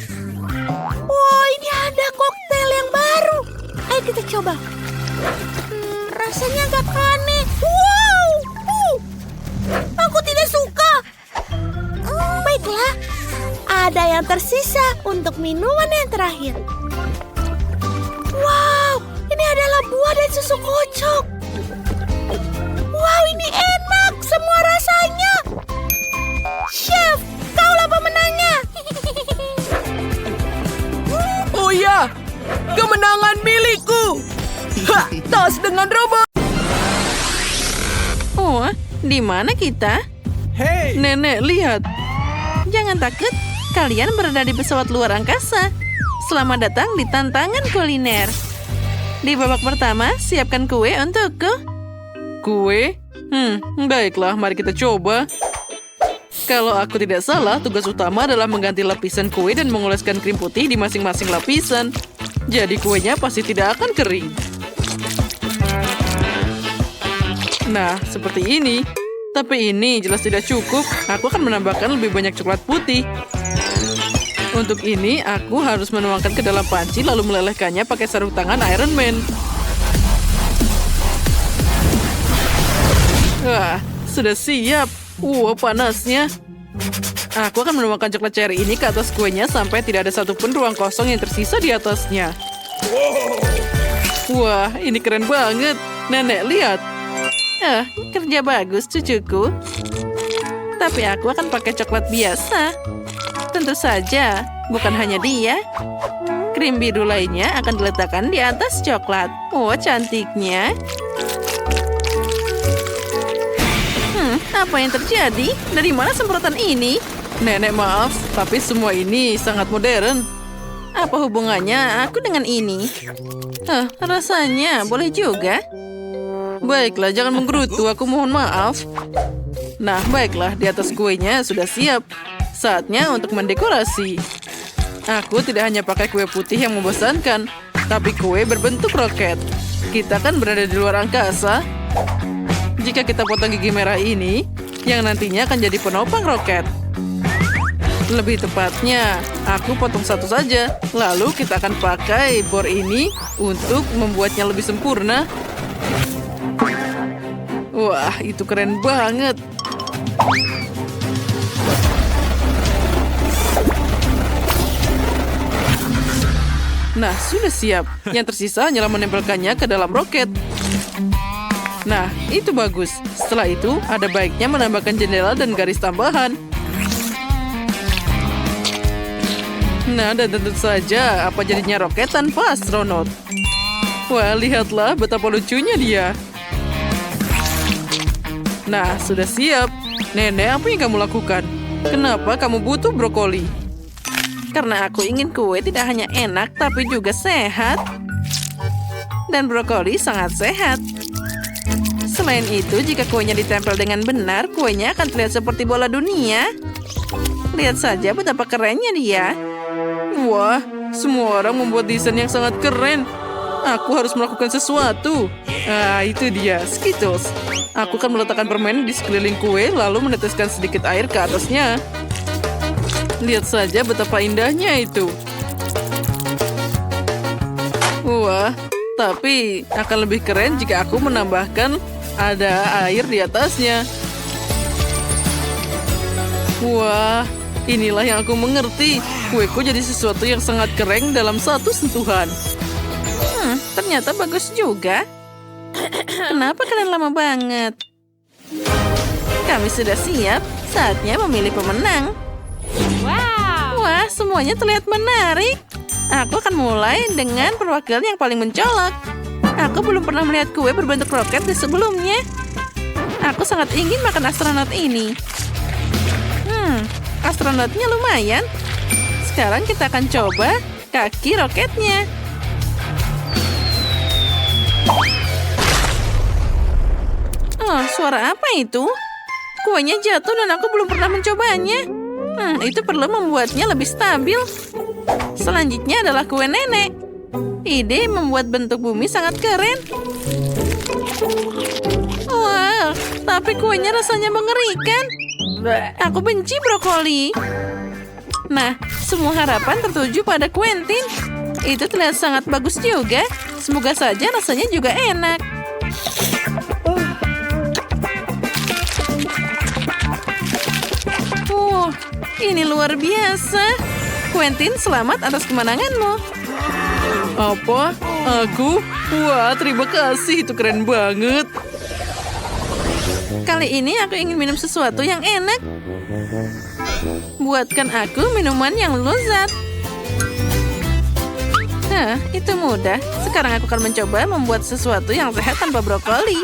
Wow, ini ada koktail yang baru. Ayo kita coba. Rasanya agak aneh. Wow. Aku tidak suka. Baiklah. Ada yang tersisa untuk minuman yang terakhir. Wow, ini adalah buah dan susu kocok. Wow, ini enak semua rasanya. Chef, kaulah pemenangnya. Oh ya, kemenangan milikku. Tas dengan robot. Oh, di mana kita? Nenek, lihat. Jangan takut, kalian berada di pesawat luar angkasa. Selamat datang di tantangan kuliner. Di babak pertama, siapkan kue untukku. Kue? Baiklah, mari kita coba. Kalau aku tidak salah, tugas utama adalah mengganti lapisan kue dan mengoleskan krim putih di masing-masing lapisan. Jadi kuenya pasti tidak akan kering. Nah, seperti ini. Tapi ini jelas tidak cukup. Aku akan menambahkan lebih banyak coklat putih. Untuk ini, aku harus menuangkan ke dalam panci lalu melelehkannya pakai sarung tangan Iron Man. Wah, sudah siap. Panasnya. Aku akan menuangkan coklat cherry ini ke atas kuenya sampai tidak ada satupun ruang kosong yang tersisa di atasnya. Wah, ini keren banget. Nenek, lihat. Kerja bagus, cucuku. Tapi aku akan pakai coklat biasa. Tentu saja, bukan hanya dia. Krim biru lainnya akan diletakkan di atas coklat. Cantiknya. Apa yang terjadi? Dari mana semprotan ini? Nenek, maaf, tapi semua ini sangat modern. Apa hubungannya aku dengan ini? Rasanya boleh juga. Baiklah, jangan menggerutu, aku mohon maaf. Nah, baiklah, di atas kuenya sudah siap. Saatnya untuk mendekorasi. Aku tidak hanya pakai kue putih yang membosankan, tapi kue berbentuk roket. Kita kan berada di luar angkasa. Jika kita potong gigi merah ini, yang nantinya akan jadi penopang roket. Lebih tepatnya, aku potong satu saja. Lalu kita akan pakai bor ini untuk membuatnya lebih sempurna. Wah, itu keren banget. Nah, sudah siap. Yang tersisa hanyalah menempelkannya ke dalam roket. Nah, itu bagus. Setelah itu, ada baiknya menambahkan jendela dan garis tambahan. Nah, dan tentu saja, apa jadinya roket tanpa astronot? Wah, lihatlah betapa lucunya dia. Nah, sudah siap. Nenek, apa yang kamu lakukan? Kenapa kamu butuh brokoli? Karena aku ingin kue tidak hanya enak, tapi juga sehat. Dan brokoli sangat sehat. Selain itu, jika kuenya ditempel dengan benar, kuenya akan terlihat seperti bola dunia. Lihat saja betapa kerennya dia. Wah, semua orang membuat desain yang sangat keren. Aku harus melakukan sesuatu. Itu dia, Skittles. Aku akan meletakkan permen di sekeliling kue, lalu meneteskan sedikit air ke atasnya. Lihat saja betapa indahnya itu. Wah, tapi akan lebih keren jika aku menambahkan ada air di atasnya. Wah, inilah yang aku mengerti. Kueku jadi sesuatu yang sangat keren dalam satu sentuhan. Ternyata bagus juga. Kenapa kalian lama banget? Kami sudah siap. Saatnya memilih pemenang. Wah, semuanya terlihat menarik. Aku akan mulai dengan perwakilan yang paling mencolok. Aku belum pernah melihat kue berbentuk roket di sebelumnya. Aku sangat ingin makan astronot ini. Astronotnya lumayan. Sekarang kita akan coba kaki roketnya. Oh, suara apa itu? Kuenya jatuh dan aku belum pernah mencobanya. Itu perlu membuatnya lebih stabil. Selanjutnya adalah kue nenek. Ide membuat bentuk bumi sangat keren. Wah, tapi kuenya rasanya mengerikan. Aku benci brokoli. Nah, semua harapan tertuju pada Quentin. Itu terlihat sangat bagus juga. Semoga saja rasanya juga enak. Ini luar biasa. Quentin, selamat atas kemenanganmu. Apa? Aku? Wah, terima kasih. Itu keren banget. Kali ini aku ingin minum sesuatu yang enak. Buatkan aku minuman yang lezat. Itu mudah. Sekarang aku akan mencoba membuat sesuatu yang sehat tanpa brokoli.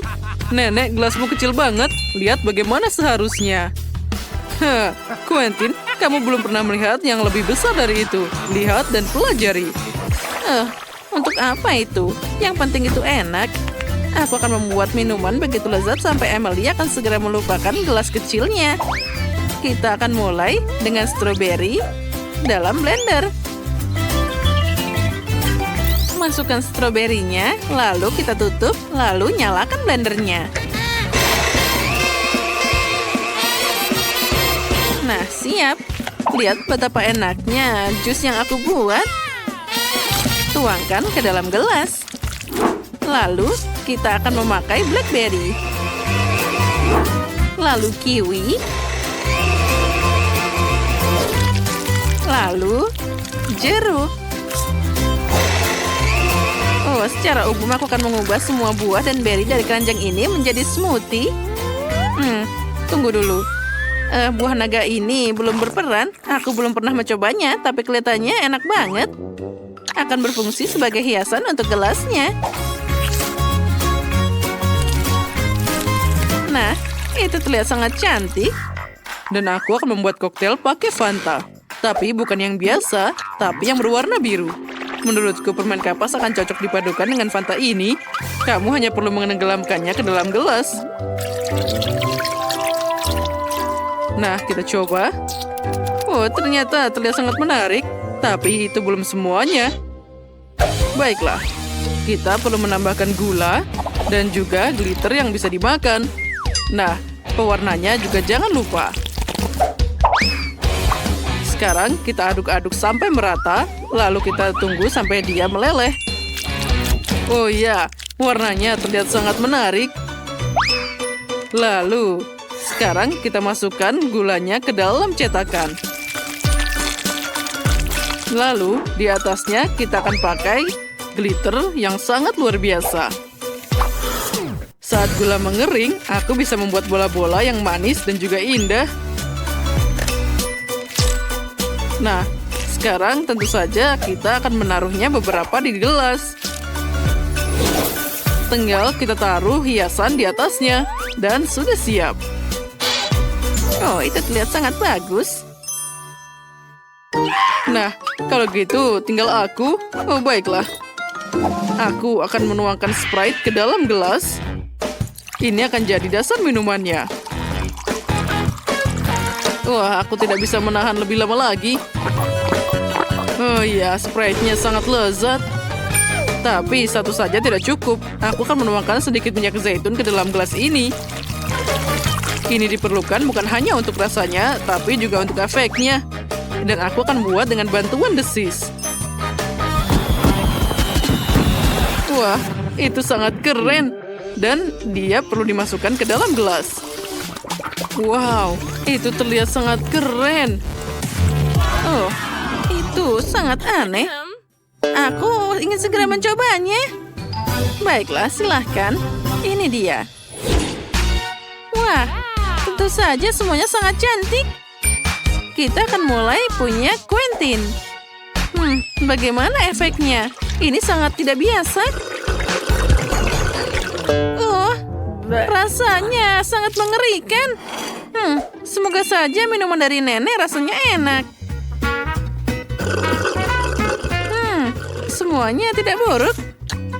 Nenek, gelasmu kecil banget. Lihat bagaimana seharusnya. Quentin, kamu belum pernah melihat yang lebih besar dari itu. Lihat dan pelajari. Untuk apa itu? Yang penting itu enak. Aku akan membuat minuman begitu lezat sampai Emily akan segera melupakan gelas kecilnya. Kita akan mulai dengan stroberi dalam blender. Masukkan stroberinya, lalu kita tutup, lalu nyalakan blendernya. Nah, siap. Lihat betapa enaknya jus yang aku buat. Tuangkan ke dalam gelas. Lalu, kita akan memakai blackberry. Lalu kiwi. Lalu, jeruk. Secara umum aku akan mengubah semua buah dan berry dari keranjang ini menjadi smoothie. Tunggu dulu. Buah naga ini belum berperan. Aku belum pernah mencobanya, tapi kelihatannya enak banget. Akan berfungsi sebagai hiasan untuk gelasnya. Nah, itu terlihat sangat cantik. Dan aku akan membuat koktail pakai Fanta. Tapi bukan yang biasa, tapi yang berwarna biru. Menurutku permen kapas akan cocok dipadukan dengan Fanta ini. Kamu hanya perlu menenggelamkannya ke dalam gelas. Nah, kita coba. Ternyata terlihat sangat menarik. Tapi itu belum semuanya. Baiklah, kita perlu menambahkan gula dan juga glitter yang bisa dimakan. Nah, pewarnanya juga jangan lupa. Sekarang kita aduk-aduk sampai merata, lalu kita tunggu sampai dia meleleh. Oh ya, warnanya terlihat sangat menarik. Lalu, sekarang kita masukkan gulanya ke dalam cetakan. Lalu, di atasnya kita akan pakai glitter yang sangat luar biasa. Saat gula mengering, aku bisa membuat bola-bola yang manis dan juga indah. Nah, sekarang tentu saja kita akan menaruhnya beberapa di gelas. Tinggal kita taruh hiasan di atasnya, dan sudah siap. Itu terlihat sangat bagus. Nah, kalau gitu tinggal aku. Baiklah. Aku akan menuangkan Sprite ke dalam gelas. Ini akan jadi dasar minumannya. Wah, aku tidak bisa menahan lebih lama lagi. Oh iya, Sprite-nya sangat lezat. Tapi satu saja tidak cukup. Aku akan menuangkan sedikit minyak zaitun ke dalam gelas ini. Ini diperlukan bukan hanya untuk rasanya, tapi juga untuk efeknya. Dan aku akan buat dengan bantuan desis. Wah, itu sangat keren. Dan dia perlu dimasukkan ke dalam gelas. Wow, itu terlihat sangat keren. Itu Itu sangat aneh. Aku ingin segera mencobanya. Baiklah, silahkan. Ini dia. Wah, tentu saja semuanya sangat cantik. Kita akan mulai punya Quentin. Bagaimana efeknya? Ini sangat tidak biasa. Oh, rasanya sangat mengerikan. Semoga saja minuman dari nenek rasanya enak. Semuanya tidak buruk.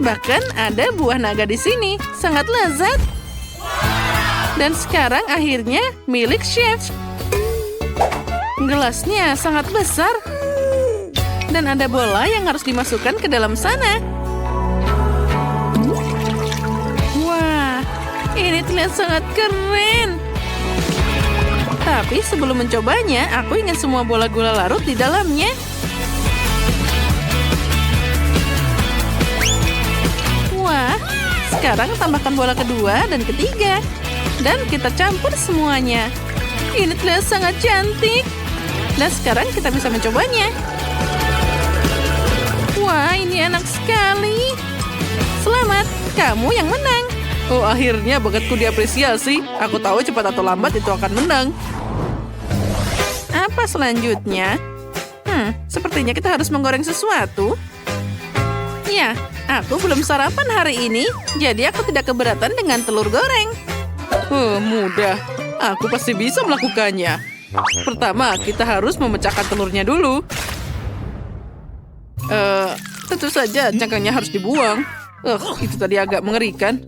Bahkan ada buah naga di sini. Sangat lezat. Dan sekarang akhirnya milik chef. Gelasnya sangat besar. Dan ada bola yang harus dimasukkan ke dalam sana. Wah, ini terlihat sangat keren. Tapi sebelum mencobanya, aku ingin semua bola gula larut di dalamnya. Wah, sekarang tambahkan bola kedua dan ketiga. Dan kita campur semuanya. Ini terlihat sangat cantik. Dan sekarang kita bisa mencobanya. Wah, ini enak sekali. Selamat, kamu yang menang. Oh, akhirnya bakatku diapresiasi. Aku tahu cepat atau lambat itu akan menang. Apa selanjutnya? Sepertinya kita harus menggoreng sesuatu. Ya, aku belum sarapan hari ini, jadi aku tidak keberatan dengan telur goreng. Mudah. Aku pasti bisa melakukannya. Pertama, kita harus memecahkan telurnya dulu. Tentu saja cangkangnya harus dibuang. Itu tadi agak mengerikan.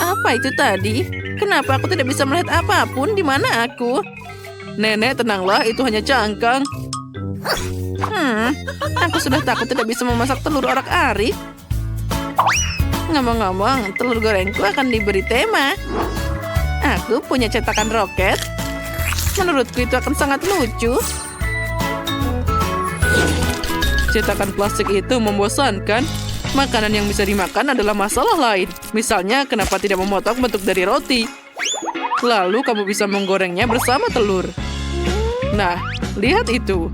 Apa itu tadi? Kenapa aku tidak bisa melihat apapun? Di mana aku? Nenek, tenanglah, itu hanya cangkang. Aku sudah takut tidak bisa memasak telur orak-arik. Ngomong-ngomong, telur gorengku akan diberi tema. Aku punya cetakan roket. Menurutku itu akan sangat lucu. Cetakan plastik itu membosankan. Makanan yang bisa dimakan adalah masalah lain. Misalnya, kenapa tidak memotong bentuk dari roti? Lalu kamu bisa menggorengnya bersama telur. Nah, lihat itu.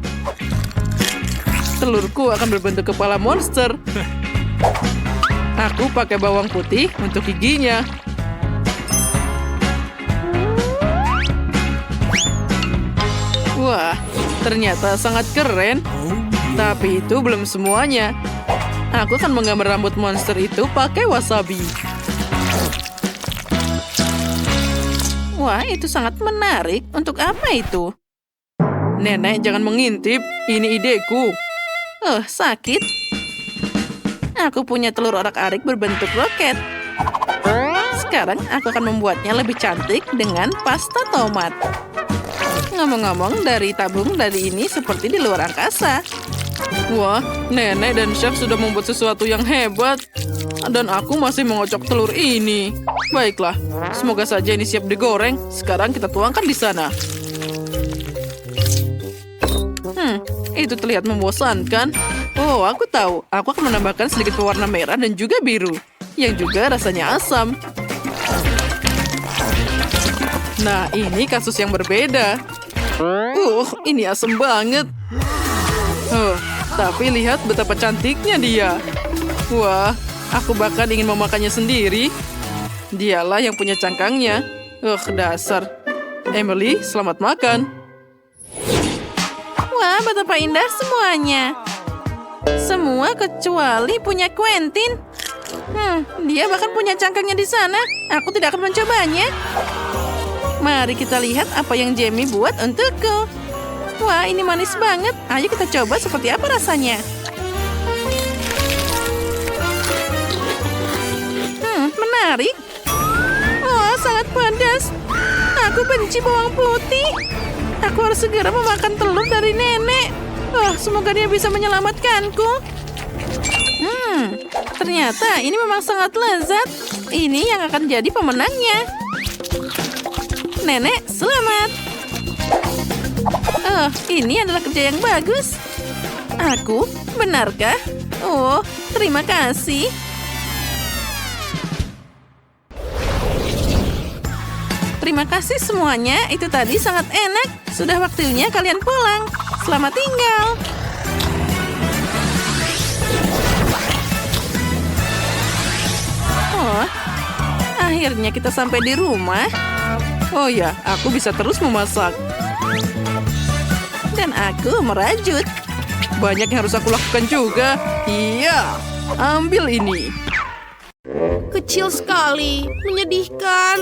Telurku akan berbentuk kepala monster. Aku pakai bawang putih untuk giginya. Wah, ternyata sangat keren. Tapi itu belum semuanya. Aku akan menggambar rambut monster itu pakai wasabi. Wah, itu sangat menarik. Untuk apa itu? Nenek, jangan mengintip. Ini ideku. Sakit. Aku punya telur orak-arik berbentuk roket. Sekarang aku akan membuatnya lebih cantik dengan pasta tomat. Ngomong-ngomong, dari tabung dari ini seperti di luar angkasa. Wah, nenek dan chef sudah membuat sesuatu yang hebat. Dan aku masih mengocok telur ini. Baiklah, semoga saja ini siap digoreng. Sekarang kita tuangkan di sana. Itu terlihat membosankan. Oh, aku tahu. Aku akan menambahkan sedikit pewarna merah dan juga biru. Yang juga rasanya asam. Nah, ini kasus yang berbeda. Ini asam banget. Tapi lihat betapa cantiknya dia. Wah, aku bahkan ingin memakannya sendiri. Dialah yang punya cangkangnya. Dasar. Emily, selamat makan. Wah, betapa indah semuanya. Semua kecuali punya Quentin. Dia bahkan punya cangkangnya di sana. Aku tidak akan mencobanya. Mari kita lihat apa yang Jamie buat untukku. Wah, ini manis banget. Ayo kita coba seperti apa rasanya. Menarik. Wah, sangat pedas. Aku benci bawang putih. Aku harus segera memakan telur dari nenek. Semoga dia bisa menyelamatkanku. Ternyata ini memang sangat lezat. Ini yang akan jadi pemenangnya. Nenek, selamat. Ini adalah kerja yang bagus. Aku, benarkah? Terima kasih. Terima kasih semuanya. Itu tadi sangat enak. Sudah waktunya kalian pulang. Selamat tinggal. Oh, akhirnya kita sampai di rumah. Oh ya, aku bisa terus memasak. Dan aku merajut. Banyak yang harus aku lakukan juga. Iya, ambil ini. Kecil sekali, menyedihkan.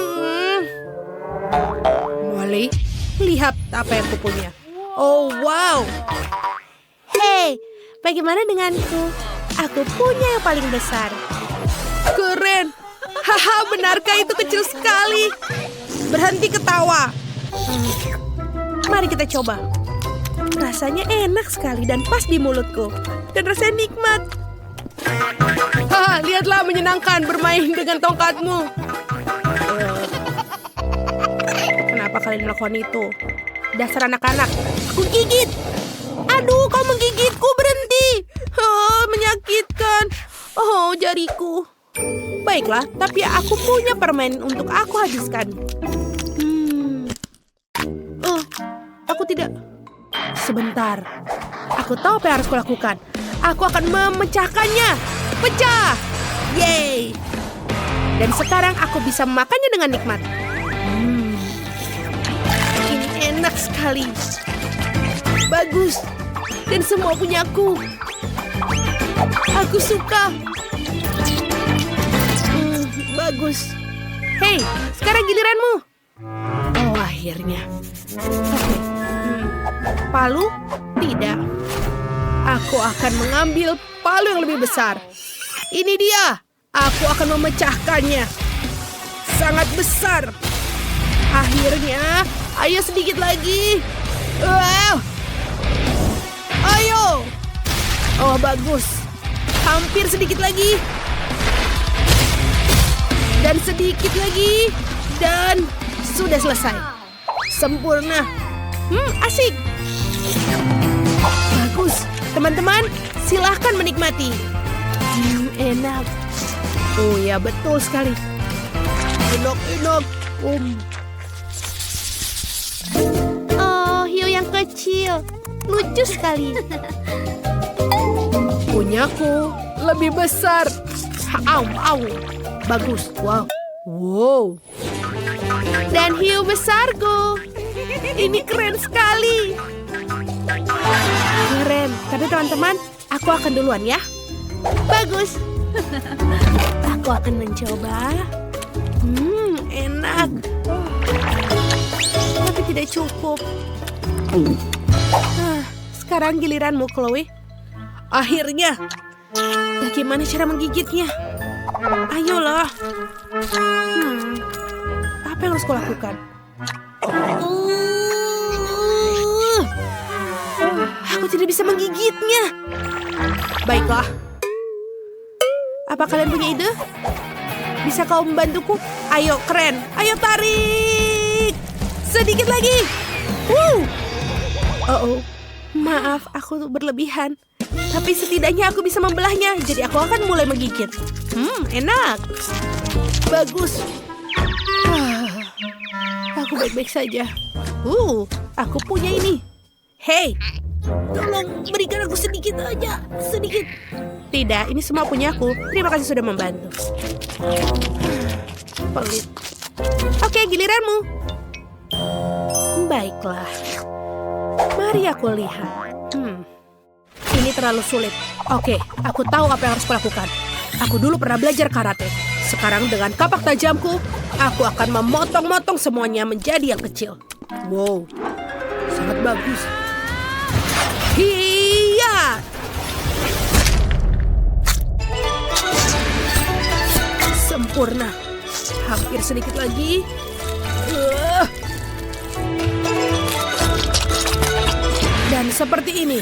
Molly, lihat apa yang kupunya. Oh, wow. Hei, bagaimana denganku? Aku punya yang paling besar. Keren. Haha, benarkah itu kecil sekali? Berhenti ketawa. Mari kita coba. Rasanya enak sekali dan pas di mulutku. Dan rasanya nikmat. Haha, lihatlah menyenangkan bermain dengan tongkatmu. Kenapa kalian melakukan itu? Dasar anak-anak. Aku gigit. Aduh, kau menggigitku, berhenti. Oh, menyakitkan. Oh, jariku. Baiklah, tapi aku punya permen untuk aku habiskan. Oh, aku tidak. Sebentar. Aku tahu apa yang harus kulakukan. Aku akan memecahkannya. Pecah. Yeay. Dan sekarang aku bisa memakannya dengan nikmat. Ini enak sekali. Bagus. Dan semua punyaku. Aku suka. Bagus. Hei, sekarang giliranmu. Oh, akhirnya. Oke. Palu? Tidak. Aku akan mengambil palu yang lebih besar. Ini dia. Aku akan memecahkannya. Sangat besar. Akhirnya, ayo sedikit lagi. Ayo. Oh, bagus. Hampir sedikit lagi. Dan sedikit lagi. Dan sudah selesai. Sempurna. Asik. Bagus. Teman-teman, silahkan menikmati. Enak. Oh ya, betul sekali. Enak. Oh, hiu yang kecil. Lucu sekali. Punyaku lebih besar. Au. Bagus. Wow. Dan hiu besarku. Ini keren sekali. Keren. Tapi teman-teman, aku akan duluan ya. Bagus. Aku akan mencoba. Enak. Tapi tidak cukup. Sekarang giliranmu, Chloe. Akhirnya. Bagaimana cara menggigitnya? Ayolah. Apa yang harus kulakukan? Aku tidak bisa menggigitnya. Baiklah. Apa kalian punya ide? Bisa kau membantuku? Ayo, keren. Ayo tarik. Sedikit lagi. Oh. Maaf, aku berlebihan. Tapi setidaknya aku bisa membelahnya. Jadi aku akan mulai menggigit. Enak. Bagus. Aku baik-baik saja. Aku punya ini. Hei, tolong berikan aku sedikit aja. Sedikit. Tidak, ini semua punya aku. Terima kasih sudah membantu. Pelit. Oke, giliranmu. Baiklah. Mari aku lihat. Ini terlalu sulit. Oke, aku tahu apa yang harus kulakukan. Aku dulu pernah belajar karate. Sekarang dengan kapak tajamku, aku akan memotong-motong semuanya menjadi yang kecil. Wow, sangat bagus. Hiya! Sempurna. Hampir sedikit lagi. Dan seperti ini.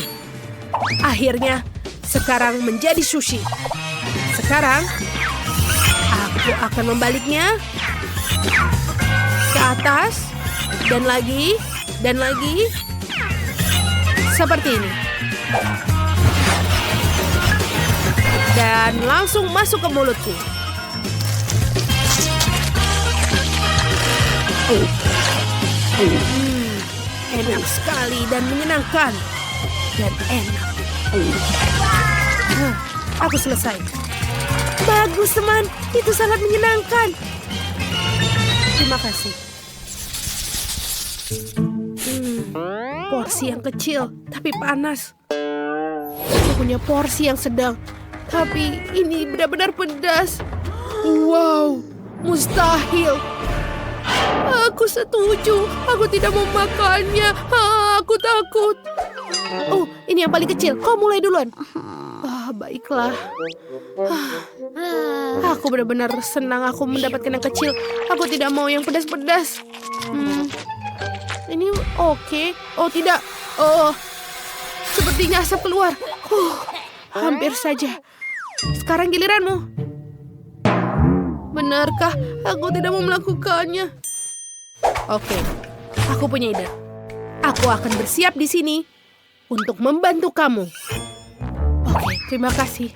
Akhirnya, sekarang menjadi sushi. Sekarang, aku akan membaliknya ke atas. Dan lagi. Seperti ini. Dan langsung masuk ke mulutku. Enak sekali dan menyenangkan. Dan enak. Aku selesai. Bagus, teman. Itu sangat menyenangkan. Terima kasih. Porsi yang kecil, tapi panas. Aku punya porsi yang sedang, tapi ini benar-benar pedas. Wow, mustahil. Aku setuju. Aku tidak mau makannya. Aku takut. Oh, ini yang paling kecil. Kau mulai duluan. Baiklah. Aku benar-benar senang aku mendapatkan yang kecil. Aku tidak mau yang pedas-pedas. Ini oke. Oh, tidak. Oh, sepertinya asap keluar. Hampir saja. Sekarang giliranmu. Benarkah aku tidak mau melakukannya? Oke, aku punya ide. Aku akan bersiap di sini untuk membantu kamu. Oke, terima kasih.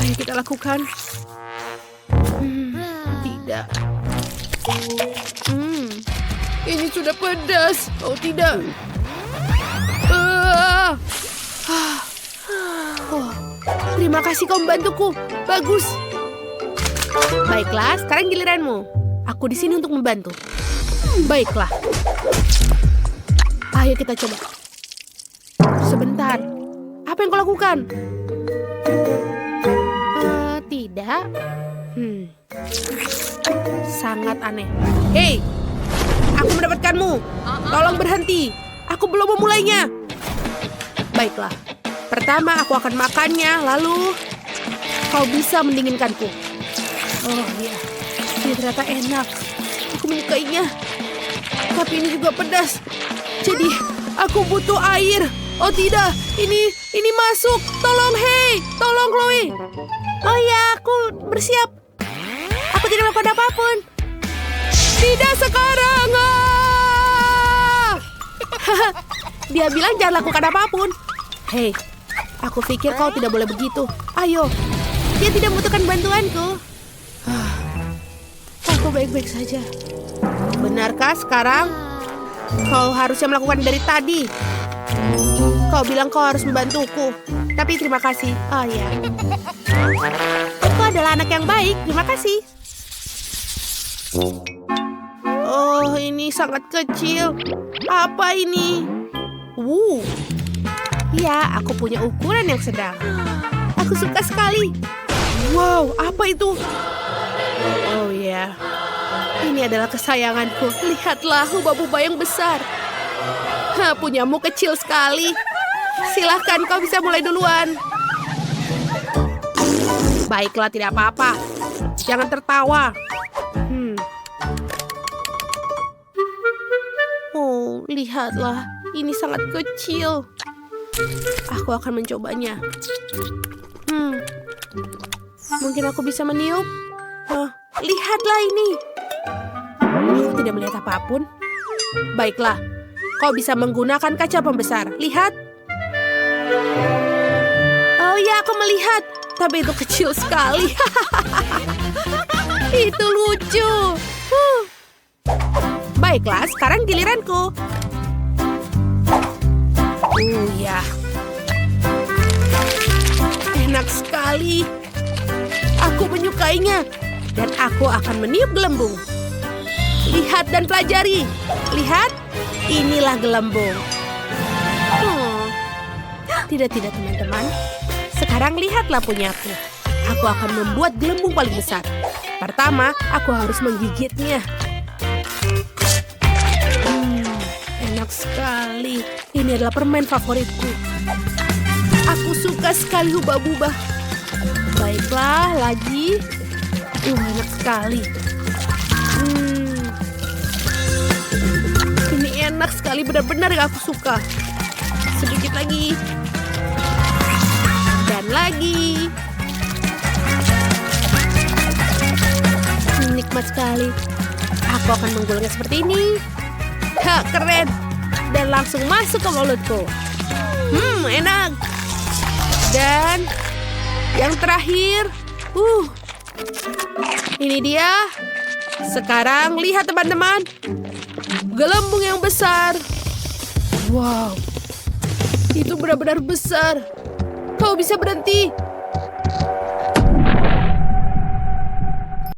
Ayo kita lakukan. Tidak. Ini sudah pedas. Oh, tidak. Oh, terima kasih kau membantuku. Bagus. Baiklah, sekarang giliranmu. Aku di sini untuk membantu. Baiklah. Ayo kita coba. Sebentar. Apa yang kau lakukan? Tidak. Sangat aneh. Hei, aku mendapatkanmu. Tolong berhenti. Aku belum memulainya. Baiklah. Pertama aku akan makannya, lalu kau bisa mendinginkanku. Oh iya, ini ternyata enak. Aku menyukainya. Tapi ini juga pedas. Jadi aku butuh air. Oh tidak, ini masuk. Tolong, hei, tolong Chloe. Oh ya, aku bersiap. Aku tidak melakukan apapun. Tidak sekarang. Dia bilang jangan lakukan apapun. Hei, aku pikir kau tidak boleh begitu. Ayo, dia tidak membutuhkan bantuanku. Aku baik-baik saja. Benarkah sekarang? Kau harusnya melakukan dari tadi. Kau bilang kau harus membantuku. Tapi terima kasih. Oh ya. Aku adalah anak yang baik. Terima kasih. Oh, ini sangat kecil. Apa ini? Ya, aku punya ukuran yang sedang. Aku suka sekali. Wow, apa itu? Oh ya, ini adalah kesayanganku. Lihatlah hubah-hubah yang besar. Punyamu kecil sekali. Silahkan, kau bisa mulai duluan. Baiklah, tidak apa-apa. Jangan tertawa. Oh, lihatlah. Ini sangat kecil. Aku akan mencobanya. Mungkin aku bisa meniup. Lihatlah ini. Aku tidak melihat apapun. Baiklah, kau bisa menggunakan kaca pembesar. Lihat. Oh ya, aku melihat. Tapi itu kecil sekali. Itu lucu. Baiklah, sekarang giliranku. Ya. Enak sekali. Aku menyukainya. Dan aku akan meniup gelembung. Lihat dan pelajari. Lihat, inilah gelembung. Tidak, teman-teman. Sekarang lihatlah punyaku. Aku akan membuat gelembung paling besar. Pertama, aku harus menggigitnya. Enak sekali. Ini adalah permen favoritku. Aku suka sekali hubah-bubah. Baiklah, lagi. Enak sekali. Ini enak sekali, benar-benar yang aku suka. Sedikit lagi. Dan lagi. Nikmat sekali. Aku akan menggulungnya seperti ini. Keren. Dan langsung masuk ke mulutku. Enak. Dan yang terakhir. Ini dia. Sekarang lihat teman-teman. Gelembung yang besar. Wow. Itu benar-benar besar. Kau bisa berhenti.